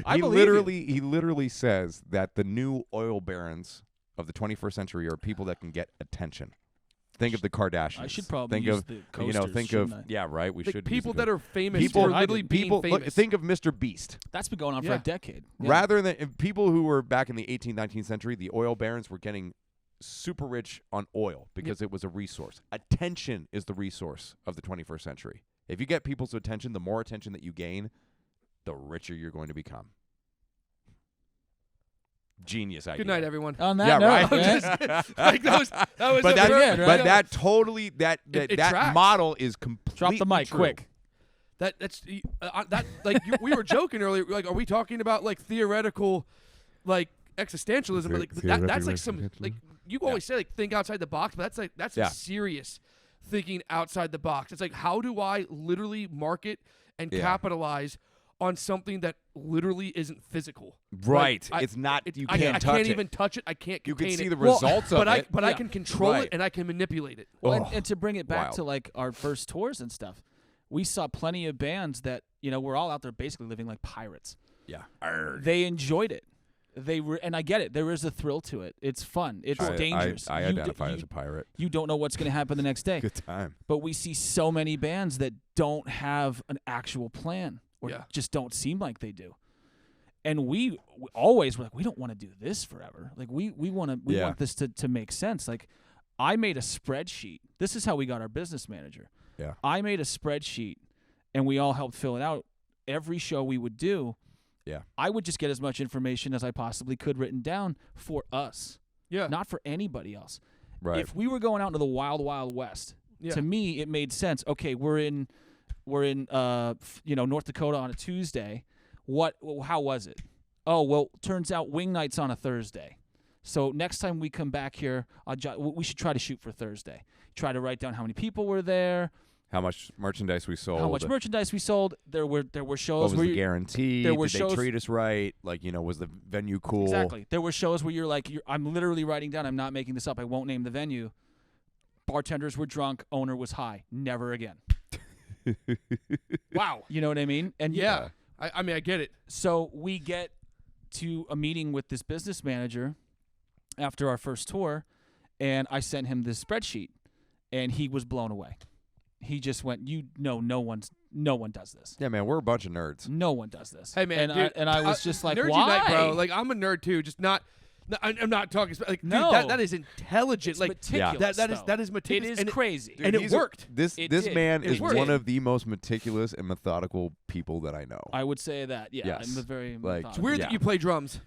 I he believe you. literally says that the new oil barons of the 21st century are people that can get attention. Think of the Kardashians. I should probably think use of the think coasters, of yeah, right. We Like should people use that the are famous people for literally being look, famous. think of Mr. Beast. That's been going on for Yeah. a decade. Yeah. Rather than if people who were back in the 18th, 19th century, the oil barons were getting super rich on oil because it was a resource. Attention is the resource of the 21st century. If you get people's attention, the more attention that you gain, the richer you're going to become. Genius idea. Good night, everyone. On that Yeah, note, right. man, Like that was but a that, perfect- but that totally that It that tracks. model is completely drop the mic true. quick. That's that like we were joking earlier. Like, are we talking about like theoretical, like existentialism? But like that's like some like you always say like think outside the box, but that's Yeah. serious thinking outside the box. It's like how do I literally market and Yeah. capitalize on something that literally isn't physical? Right. Like, it's not. You I can't touch can't it. even touch it. I can't You contain can see it. the results of but it. I Yeah. can control Right. it and I can manipulate it. Well, Oh, and to bring it back wild. to like our first tours and stuff, we saw plenty of bands that we're all out there basically living like pirates. Yeah. They enjoyed it. And I get it. There is a thrill to it. It's fun. It's dangerous. I You d- identify you- as a pirate. You don't know what's going to happen the next day. Good time. But we see so many bands that don't have an actual plan or Yeah. just don't seem like they do. And we always were like, we don't want to do this forever. Like we want this to make sense. Like I made a spreadsheet. This is how we got our business manager. Yeah. I made a spreadsheet and we all helped fill it out. Every show we would do, Yeah. I would just get as much information as I possibly could written down for us, Yeah. not for anybody else. Right. If we were going out into the wild, wild west, Yeah. to me it made sense. Okay, we're in North Dakota on a Tuesday. How was it? Oh, well, turns out wing night's on a Thursday. So next time we come back here, we should try to shoot for Thursday. Try to write down how many people were there, How much merchandise we sold. how much merchandise we sold. There were shows What was where the guarantee? there were Did shows- they treat us right? Like, was the venue cool? Exactly. There were shows where you're like, I'm literally writing down. I'm not making this up. I won't name the venue. Bartenders were drunk. Owner was high. Never again. Wow. You know what I mean? And Yeah. I mean I get it. So we get to a meeting with this business manager after our first tour, and I sent him this spreadsheet, and he was blown away. He just went, no one does this. Yeah, man, we're a bunch of nerds. No one does this. Hey man, and dude, I was just like, nerd why, unite, bro? Like I'm a nerd too, just not No, I'm not talking like No. dude, that is intelligent. It's like meticulous, that is though. meticulous. It is and crazy. Dude, and it he's a- worked. This It this did. man It is worked. one of the most meticulous and methodical people that I know. I would say that. Yeah, Yes. I'm a very Like, It's weird Yeah. that you play drums.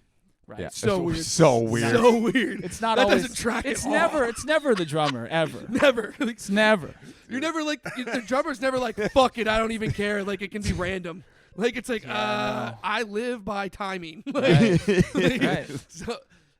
right. Yeah. So weird. So weird. So weird. It's not that always. doesn't track It's at all. never. It's never the drummer ever. Never. Like, It's never. you're never like the drummer's never like fuck it. I don't even care. Like it can be random. Like it's like Yeah, I live by timing. Right. Like, Right. So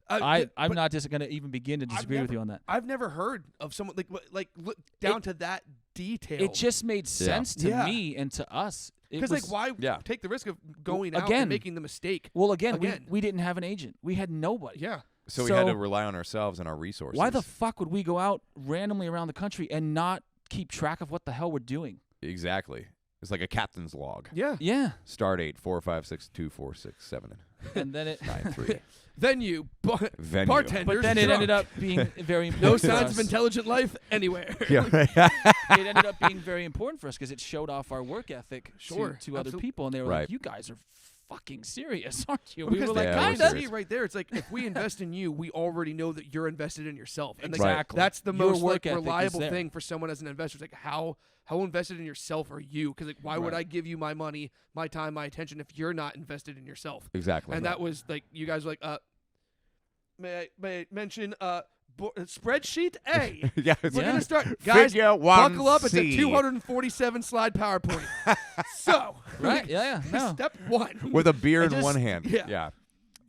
I'm but not just going to even begin to disagree with never- you on that. I've never heard of someone like look down to that detail. It just made sense to Yeah. me and to us. It because was- like why Yeah. take the risk of going out again- and making the mistake? Well, again, Again. we didn't have an agent. We had nobody. Yeah. So we had to So- rely on ourselves and our resources. Why the fuck would we go out randomly around the country and not keep track of what the hell we're doing? Exactly. It's like a captain's log. Yeah. Yeah. Start 8 4 5 6 2 4 6 7 And then it 9 3. Venue, Venue. bartenders, but then it drunk. ended up being very no important for signs us. of intelligent life anywhere. Yeah. It ended up being very important for us because it showed off our work ethic Sure, to other absolute- people, and they were Right. like, "You guys are fucking serious, aren't you?" Because we were they like, Yeah, kind we're of "Kinda." serious. see right there. It's like if we invest in you, we already know that you're invested in yourself, and like, Exactly. that's the Your most work like ethic is reliable there. thing for someone as an investor. It's like how invested in yourself are you? Because like why would Right. I give you my money, my time, my attention if you're not invested in yourself? Exactly. And that was like you guys were like may I mention spreadsheet A. yeah. We're Yeah. gonna start, guys. Figure 1C. Buckle up. It's a 247 slide PowerPoint. So Right? Yeah, yeah. No. step one. With a beer I in just- one hand. yeah. Yeah.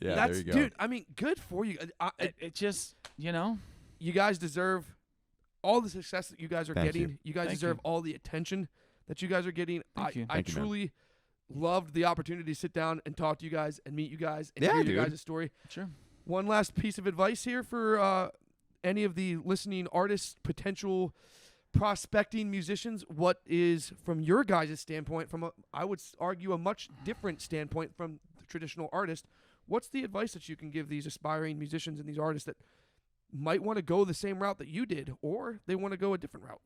Yeah, That's there you go. dude. I mean, good for you. It just, you know, You guys deserve all the success that you guys are Thank getting. You guys Thank deserve you. all the attention that you guys are getting. Thank you. I Thank you, man. truly loved the opportunity to sit down and talk to you guys and meet you guys and Yeah, hear dude. your guys' story. sure. One last piece of advice here for any of the listening artists, potential prospecting musicians. What is, from your guys' standpoint, I would argue a much different standpoint from the traditional artist, what's the advice that you can give these aspiring musicians and these artists that might want to go the same route that you did, or they want to go a different route?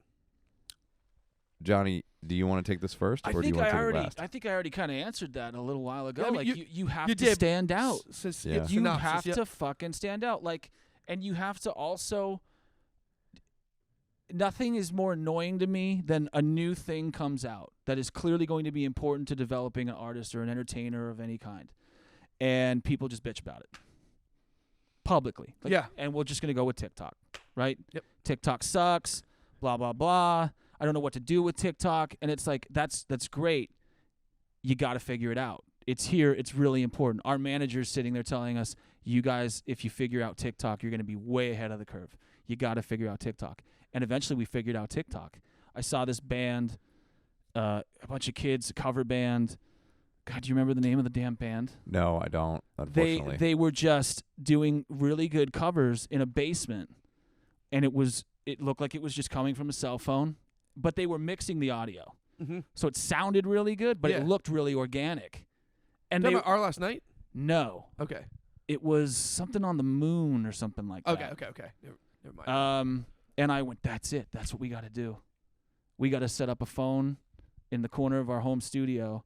Johnny, do you want to take this first, or do you want to take it last? I think I already kind of answered that a little while ago. I mean, like you have you to did. stand out. Yeah. You synopsis, have yeah. to fucking stand out. Like, and you have to also. Nothing is more annoying to me than a new thing comes out that is clearly going to be important to developing an artist or an entertainer of any kind, and people just bitch about it publicly. Like, Yeah. and we're just gonna go with TikTok, right? Yep. TikTok sucks. Blah blah blah. I don't know what to do with TikTok, and it's like that's great. You got to figure it out. It's here. It's really important. Our manager's sitting there telling us, you guys, if you figure out TikTok, you're going to be way ahead of the curve. You got to figure out TikTok. And eventually we figured out TikTok. I saw this band, a bunch of kids, a cover band. God, do you remember the name of the damn band? No, I don't, unfortunately. They were just doing really good covers in a basement, and it looked like it was just coming from a cell phone, but they were mixing the audio. Mm-hmm. So it sounded really good, but Yeah. it looked really organic. And Talking they about Our Last Night? no, Okay. it was something on the moon or something like Okay, that. okay. Never mind. And I went, that's it. That's what we got to do. We got to set up a phone in the corner of our home studio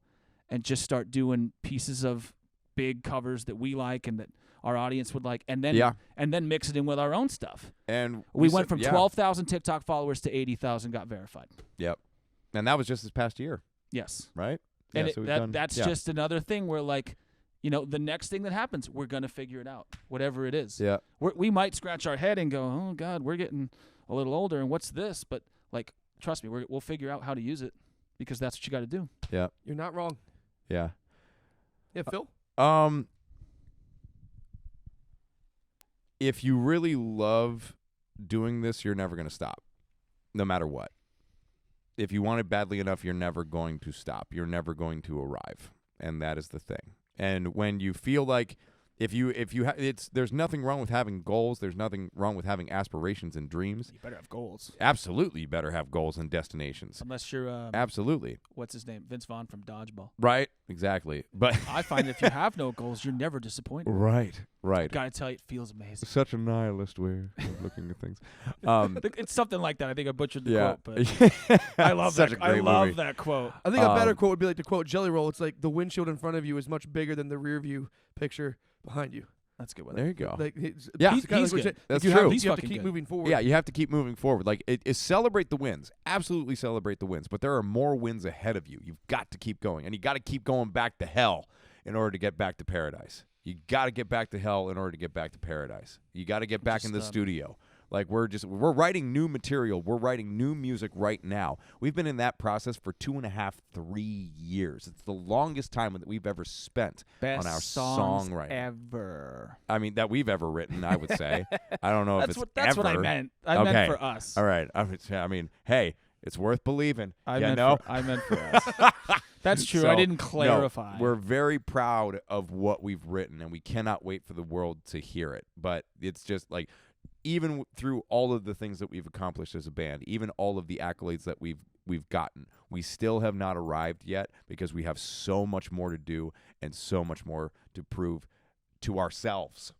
and just start doing pieces of big covers that we like and that our audience would like, and then mix it in with our own stuff. And We said- went from yeah. 12,000 TikTok followers to 80,000 got verified. Yep. And that was just this past year, Yes. right? And yeah, so we've done, that's yeah. just another thing where, like, you know, the next thing that happens, we're going to figure it out, whatever it is. Yeah. We might scratch our head and go, oh, God, we're getting a little older, and what's this? But, like, trust me, we'll figure out how to use it because that's what you got to do. Yeah. You're not wrong. Yeah. Yeah, Phil? If you really love doing this, you're never going to stop, no matter what. If you want it badly enough, you're never going to stop. You're never going to arrive, and that is the thing. And when you feel like there's nothing wrong with having goals. There's nothing wrong with having aspirations and dreams. You better have goals. Absolutely, you better have goals and destinations. Unless you're, Absolutely. what's his name? Vince Vaughn from Dodgeball. Right. Exactly. But I find if you have no goals, you're never disappointed. right. Got to tell you, it feels amazing. Such a nihilist way of looking at things. It's something like that. I think I butchered the Yeah. quote, but I love Such that. a great I love movie. that quote. I think a better quote would be like the quote Jelly Roll. It's like the windshield in front of you is much bigger than the rear view picture behind you. That's a good one. There you go. Like, Yeah. it's kinda He's like what good. you- That's you true. Have, He's you have to fucking keep good. moving forward. Yeah, you have to keep moving forward. Like, celebrate the wins. Absolutely celebrate the wins. But there are more wins ahead of you. You've got to keep going. And you got to keep going back to hell in order to get back to paradise. You got to get back to hell in order to get back to paradise. You got to get back in the studio. Like, we're writing new material. We're writing new music right now. We've been in that process for 2.5, 3 years. It's the longest time that we've ever spent Best on our songs songwriting. ever. I mean, that we've ever written, I would say. I don't know if That's what I ever. meant. I meant for us. All right. I mean, hey, it's worth believing. I meant for us. That's true. I So, didn't clarify. No, we're very proud of what we've written, and we cannot wait for the world to hear it. But it's just like, even through all of the things that we've accomplished as a band, even all of the accolades that we've gotten, we still have not arrived yet because we have so much more to do and so much more to prove to ourselves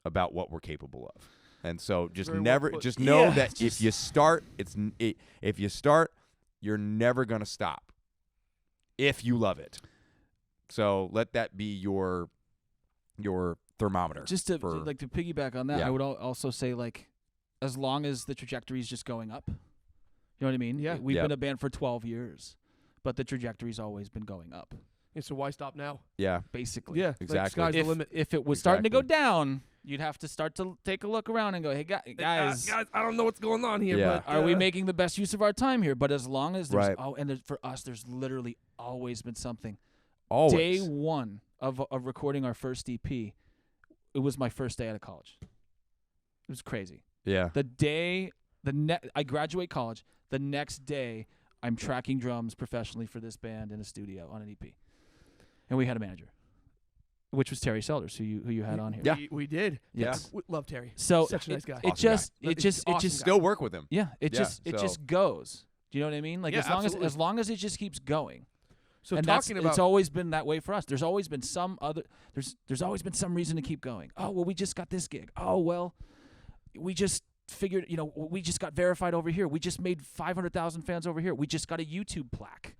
about what we're capable of. And so just Very well never, put. just know Yeah, that just- if you start, if you start, you're never gonna stop. If you love it, so let that be your thermometer. Just to for, like to piggyback on that, Yeah. I would also say, like, as long as the trajectory is just going up, you know what I mean? Yeah. We've Yep. been a band for 12 years, but the trajectory's always been going up, Yeah, so why stop now? yeah, basically. Yeah, Exactly. Like, sky's the If, limit. if it was starting to go Exactly. down, you'd have to start to take a look around and go, hey, guys, guys, I don't know what's going on here. Yeah. But, are we making the best use of our time here? But as long as there's, Right. for us, there's literally always been something. always. Day one of recording our first EP, it was my first day out of college. It was crazy. Yeah, The day I graduate college, the next day I'm tracking drums professionally for this band in a studio on an EP, and we had a manager, which was Terry Selders, who you had on here. Yeah. we did. Yes. We love Terry. So Such a nice guy. It Awesome just guy. it just Awesome guy. still work with him. yeah it Yeah, just so- it just goes. Do you know what I mean? Like Yeah, as long absolutely. as long as it just keeps going. So And talking about it's always been that way for us. There's always been there's always been some reason to keep going. Oh, well, we just got this gig. Oh, well, we just figured, we just got verified over here. We just made 500,000 fans over here. We just got a YouTube plaque.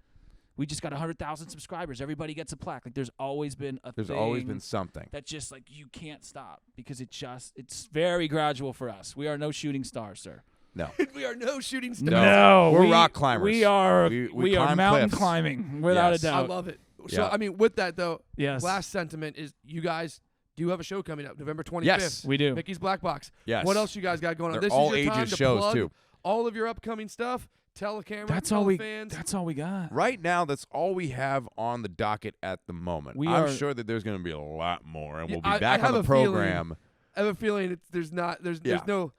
We just got 100,000 subscribers. Everybody gets a plaque. Like, there's always been a There's thing always been something. that just, like, you can't stop because it's very gradual for us. We are no shooting stars, sir. No, we are no shooting stars. No. We're rock climbers. We are We are climb mountain cliffs. climbing without Yes. a I doubt. love it. So Yeah. I mean, with that though, Yes. last sentiment is you guys do have a show coming up November 25th. Yes. We do. Mickey's Black Box. Yes. What else you guys got going on? They're This all is your time ages to shows, plug too. all of your upcoming stuff. Tell the camera. That's tell all the we. fans. That's all we got. Right now, that's all we have on the docket at the moment. We I'm are- sure that there's going to be a lot more, and Yeah, we'll be I back have on the a feeling- program. I have a feeling there's Yeah. no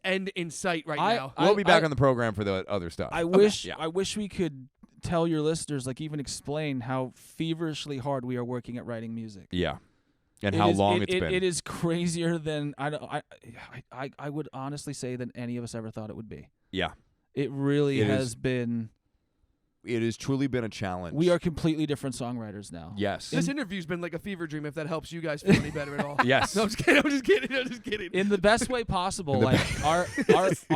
end in sight right I- now. We'll be back on the program for the other stuff. I wish Yeah. I wish we could tell your listeners, like, even explain how feverishly hard we are working at writing music. Yeah, and It how is- long it, it's it, been. It is crazier than I would honestly say than any of us ever thought it would be. Yeah, It really It has is- been. it has truly been a challenge. We are completely different songwriters now. Yes. This interview's been like a fever dream. If that helps you guys feel any better at all. Yes. No, I'm just kidding. I'm just kidding. I'm just kidding. In the best way possible. the Like our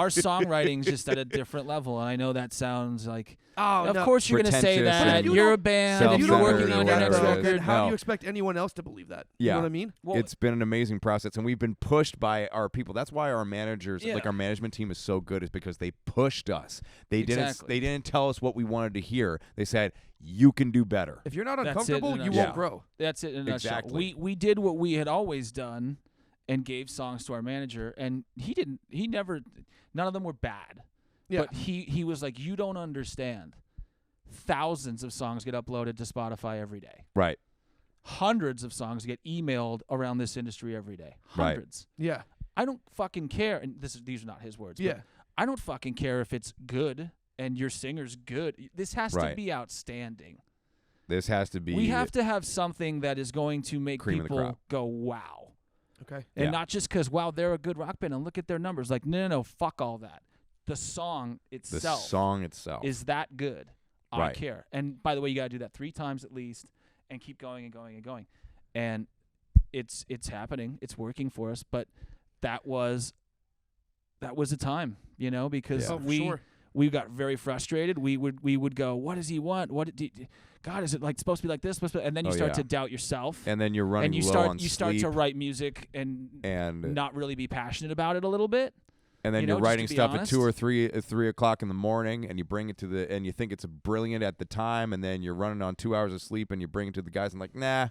songwriting's just at a different level, and I know that sounds like. Oh, Of no. course, you're going to say Pretentious that and you're a band. If If you you're don't working work on your whatever next it is. record. then how do No. you expect anyone else to believe that? Yeah. You know what I mean? Well, It's been an amazing process, and we've been pushed by our people. That's why our managers, Yeah. like our management team, is so good. Is because they pushed us. They Exactly. didn't tell us what we wanted to hear. They said, "You can do better." If you're not That's it uncomfortable, in a you nutshell. won't grow. That's it in a nutshell. Exactly. We did what we had always done and gave songs to our manager, and none of them were bad. Yeah. But he was like, you don't understand. Thousands of songs get uploaded to Spotify every day. Right. Hundreds of songs get emailed around this industry every day. Right. Hundreds. Yeah. I don't fucking care. And these are not his words. Yeah. But I don't fucking care if it's good and your singer's good. This has to Right. be outstanding. This has to be. We have to have something that is going to make Cream of the people crop. go, wow. Okay. And Yeah. not just because, wow, they're a good rock band and look at their numbers. Like, no, fuck all that. The song the itself song itself. is that good. I Right. care. And by the way, you got to do that 3 times at least and keep going and going and going. And it's happening. It's working for us. But that was a time, because Oh, for we sure. we got very frustrated. We would go, what does he want? God, is it like supposed to be like this? And then you start to doubt yourself. And then you're running and you low start on you start sleep, to write music and not really be passionate about it a little bit. and then you you're know, writing just to be stuff at honest. 2 or 3 o'clock in the morning, and you bring it to and you think it's brilliant at the time, and then you're running on 2 hours of sleep, and you bring it to the guys and like, nah,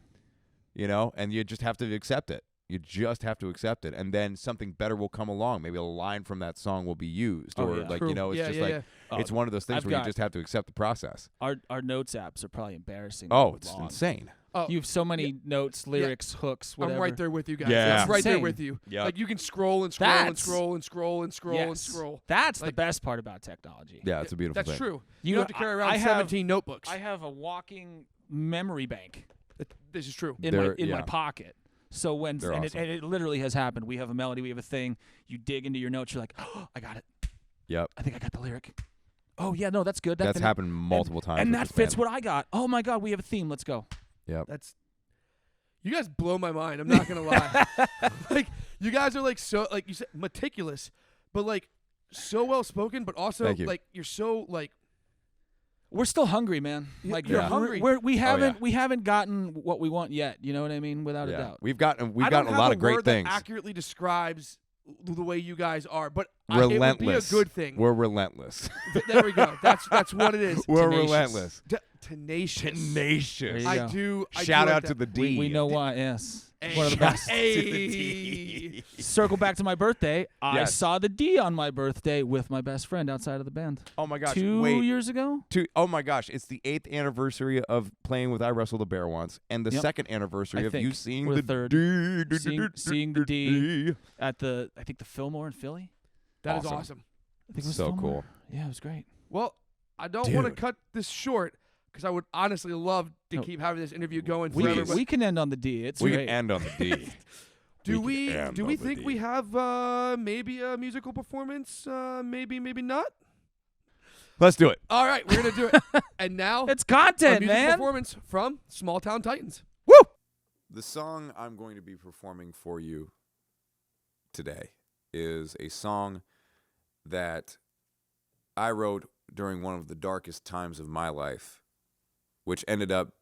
and you just have to accept it. You just have to accept it, and then something better will come along. Maybe a line from that song will be used, or yeah. like True. it's it's one of those things I've where you got- just have to accept the process. Our notes apps are probably embarrassing. Oh, it's long. insane. Oh, You have so many notes, lyrics, hooks, whatever. I'm right there with you guys. Yeah. I'm right there Insane. with you. Yep. Like you can scroll and scroll and That's- scroll and scroll and scroll and Yes. scroll. That's the Like- best part about technology. Yeah, it's a beautiful That's thing. true. You You know, don't have to carry around I have- 17 notebooks. I have a walking memory bank This is true. in my pocket. So when They're and awesome. it literally has happened. We have a melody, we have a thing. You dig into your notes, you're like, oh, I got it. Yep. I think I got the lyric. Oh yeah, no, that's good. That's happened multiple times. And with that this fits band. what I got. Oh my God, we have a theme. Let's go. Yep. You guys blow my mind. I'm not gonna lie. Like you guys are like so like you said meticulous, but like so well spoken, but also Thank you. like you're so like We're still hungry, man. Like you're Yeah. hungry. We haven't yeah. we haven't gotten what we want yet. You know what I mean? Without a Yeah. doubt. We've gotten I don't a have lot a of great word things. that accurately describes the way you guys are, but it would be a Relentless. good thing. We're relentless. There we go. That's what it is. We're Tenacious. relentless. Tenacious. Tenacious. There I you go. do. I Shout do like out to that. the D. We know why. Yes. Hey. One of the best. Hey. Circle back to my birthday. I Yes. saw the D on my birthday with my best friend outside of the band. Oh my gosh. 2 Wait. years ago. Oh my gosh. It's the 8th anniversary of playing with I Wrestled the Bear Once, and the Yep. 2nd anniversary I of you think. seeing Or the the third. D. Seeing the D at the I think the Fillmore in Philly. That is Awesome. awesome. I think it was So Fillmore. cool. Yeah, it was great. Well, I don't want to Dude. cut this short because I would honestly love to No. keep having this interview going We- forever. Please. But We can end on the D. It's We great. can end on the D. do we we can end do on we the think D. we have maybe a musical performance? Maybe not. Let's do it. All right, we're gonna do it. And now It's a content, musical man. performance from Small Town Titans. The song I'm going to be performing for you today is a song that I wrote during one of the darkest times of my life, which ended up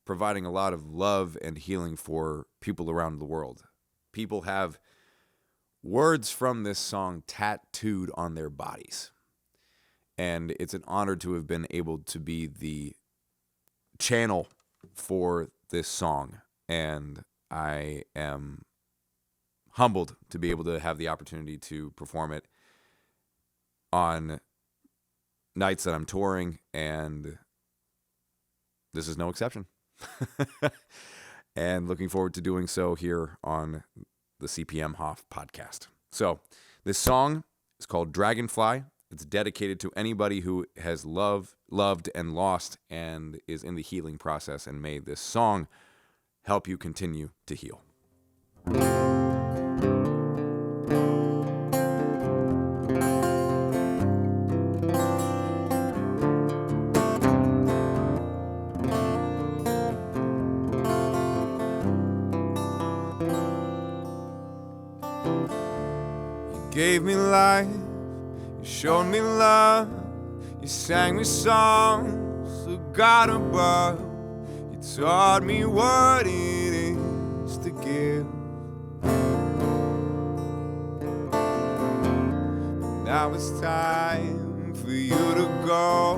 providing a lot of love and healing for people around the world. People have words from this song tattooed on their bodies. And it's an honor to have been able to be the channel for this song. And I am humbled to be able to have the opportunity to perform it on nights that I'm touring, and this is no exception. And looking forward to doing so here on the Podcast. So this song is called Dragonfly. It's dedicated to anybody who has loved and lost and is in the healing process, and may this song help you continue to heal. You gave me life, you showed me love, you sang me songs of God above. You taught me what it is to give. Now it's time for you to go,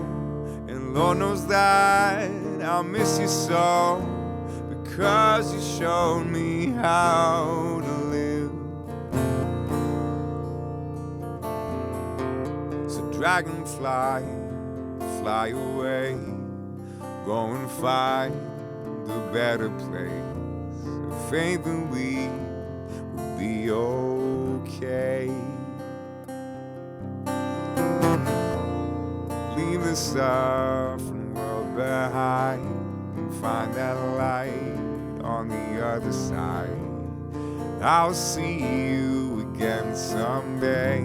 and Lord knows that I'll miss you so, because you showed me how to live. So dragonfly, fly away, go and find a better place. Faith that we will be okay. Leave the suffering world behind and find that light on the other side. I'll see you again someday.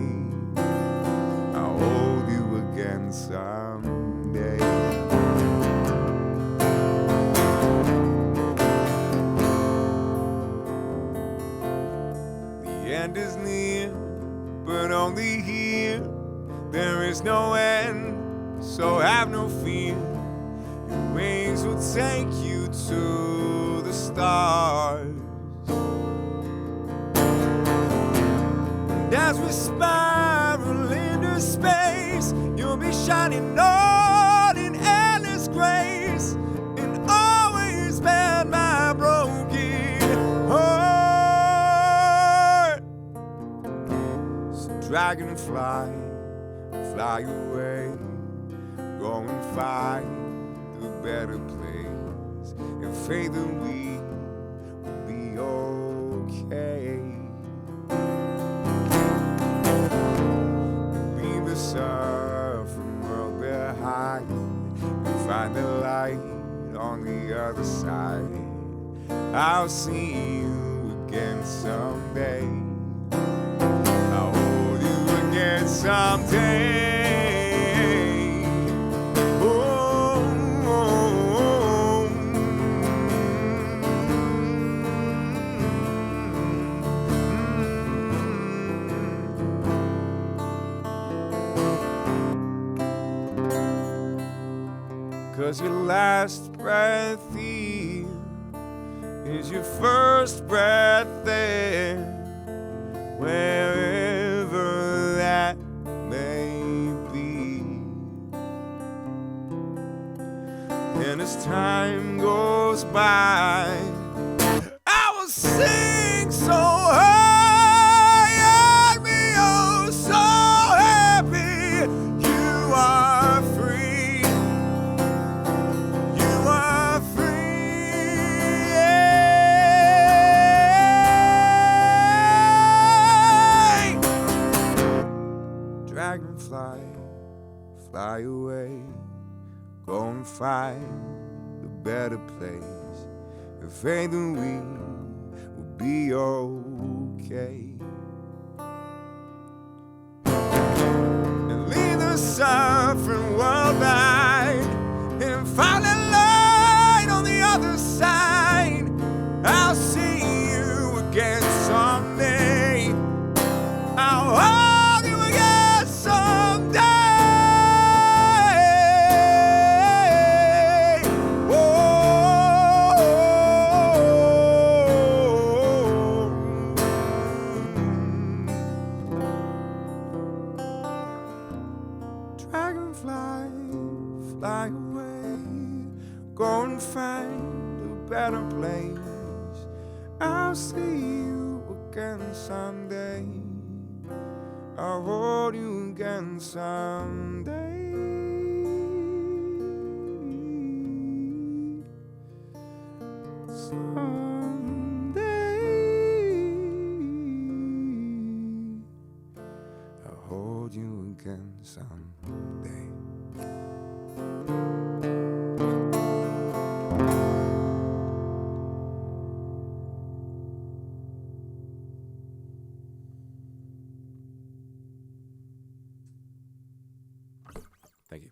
I'll hold you again someday. The end is near, but only here There is no end, so have no fear. Your wings will take you to the stars. And as we spiral into space, you'll be shining on in endless grace, and always mend my broken heart. So dragonfly, fly away, go and find a better place, and faith that we will be okay. Leave the suffering world behind and find the light on the other side. I'll see you again someday. I'll hold you again someday. Cause your last breath here is your first breath there, wherever that may be. And as time goes by, I will sing so high and be oh so happy. You are free. You are free. Dragonfly, fly away, go and find a better place, and faith that we will be okay. And leave the suffering world behind and find a light on the other side. I'll see you again someday. I'll hold you again someday. Dragonfly, fly away, go and find a better place. I'll see you again someday. I'll hold you again someday. I'll hold you again someday. Thank you.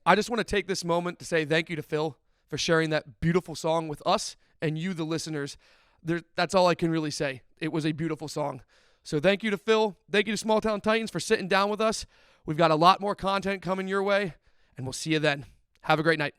I just want to take this moment to say thank you to Phil for sharing that beautiful song with us and you, the listeners. That's all I can really say. It was a beautiful song. So thank you to Phil. Thank you to Small Town Titans for sitting down with us. We've got a lot more content coming your way, and we'll see you then. Have a great night.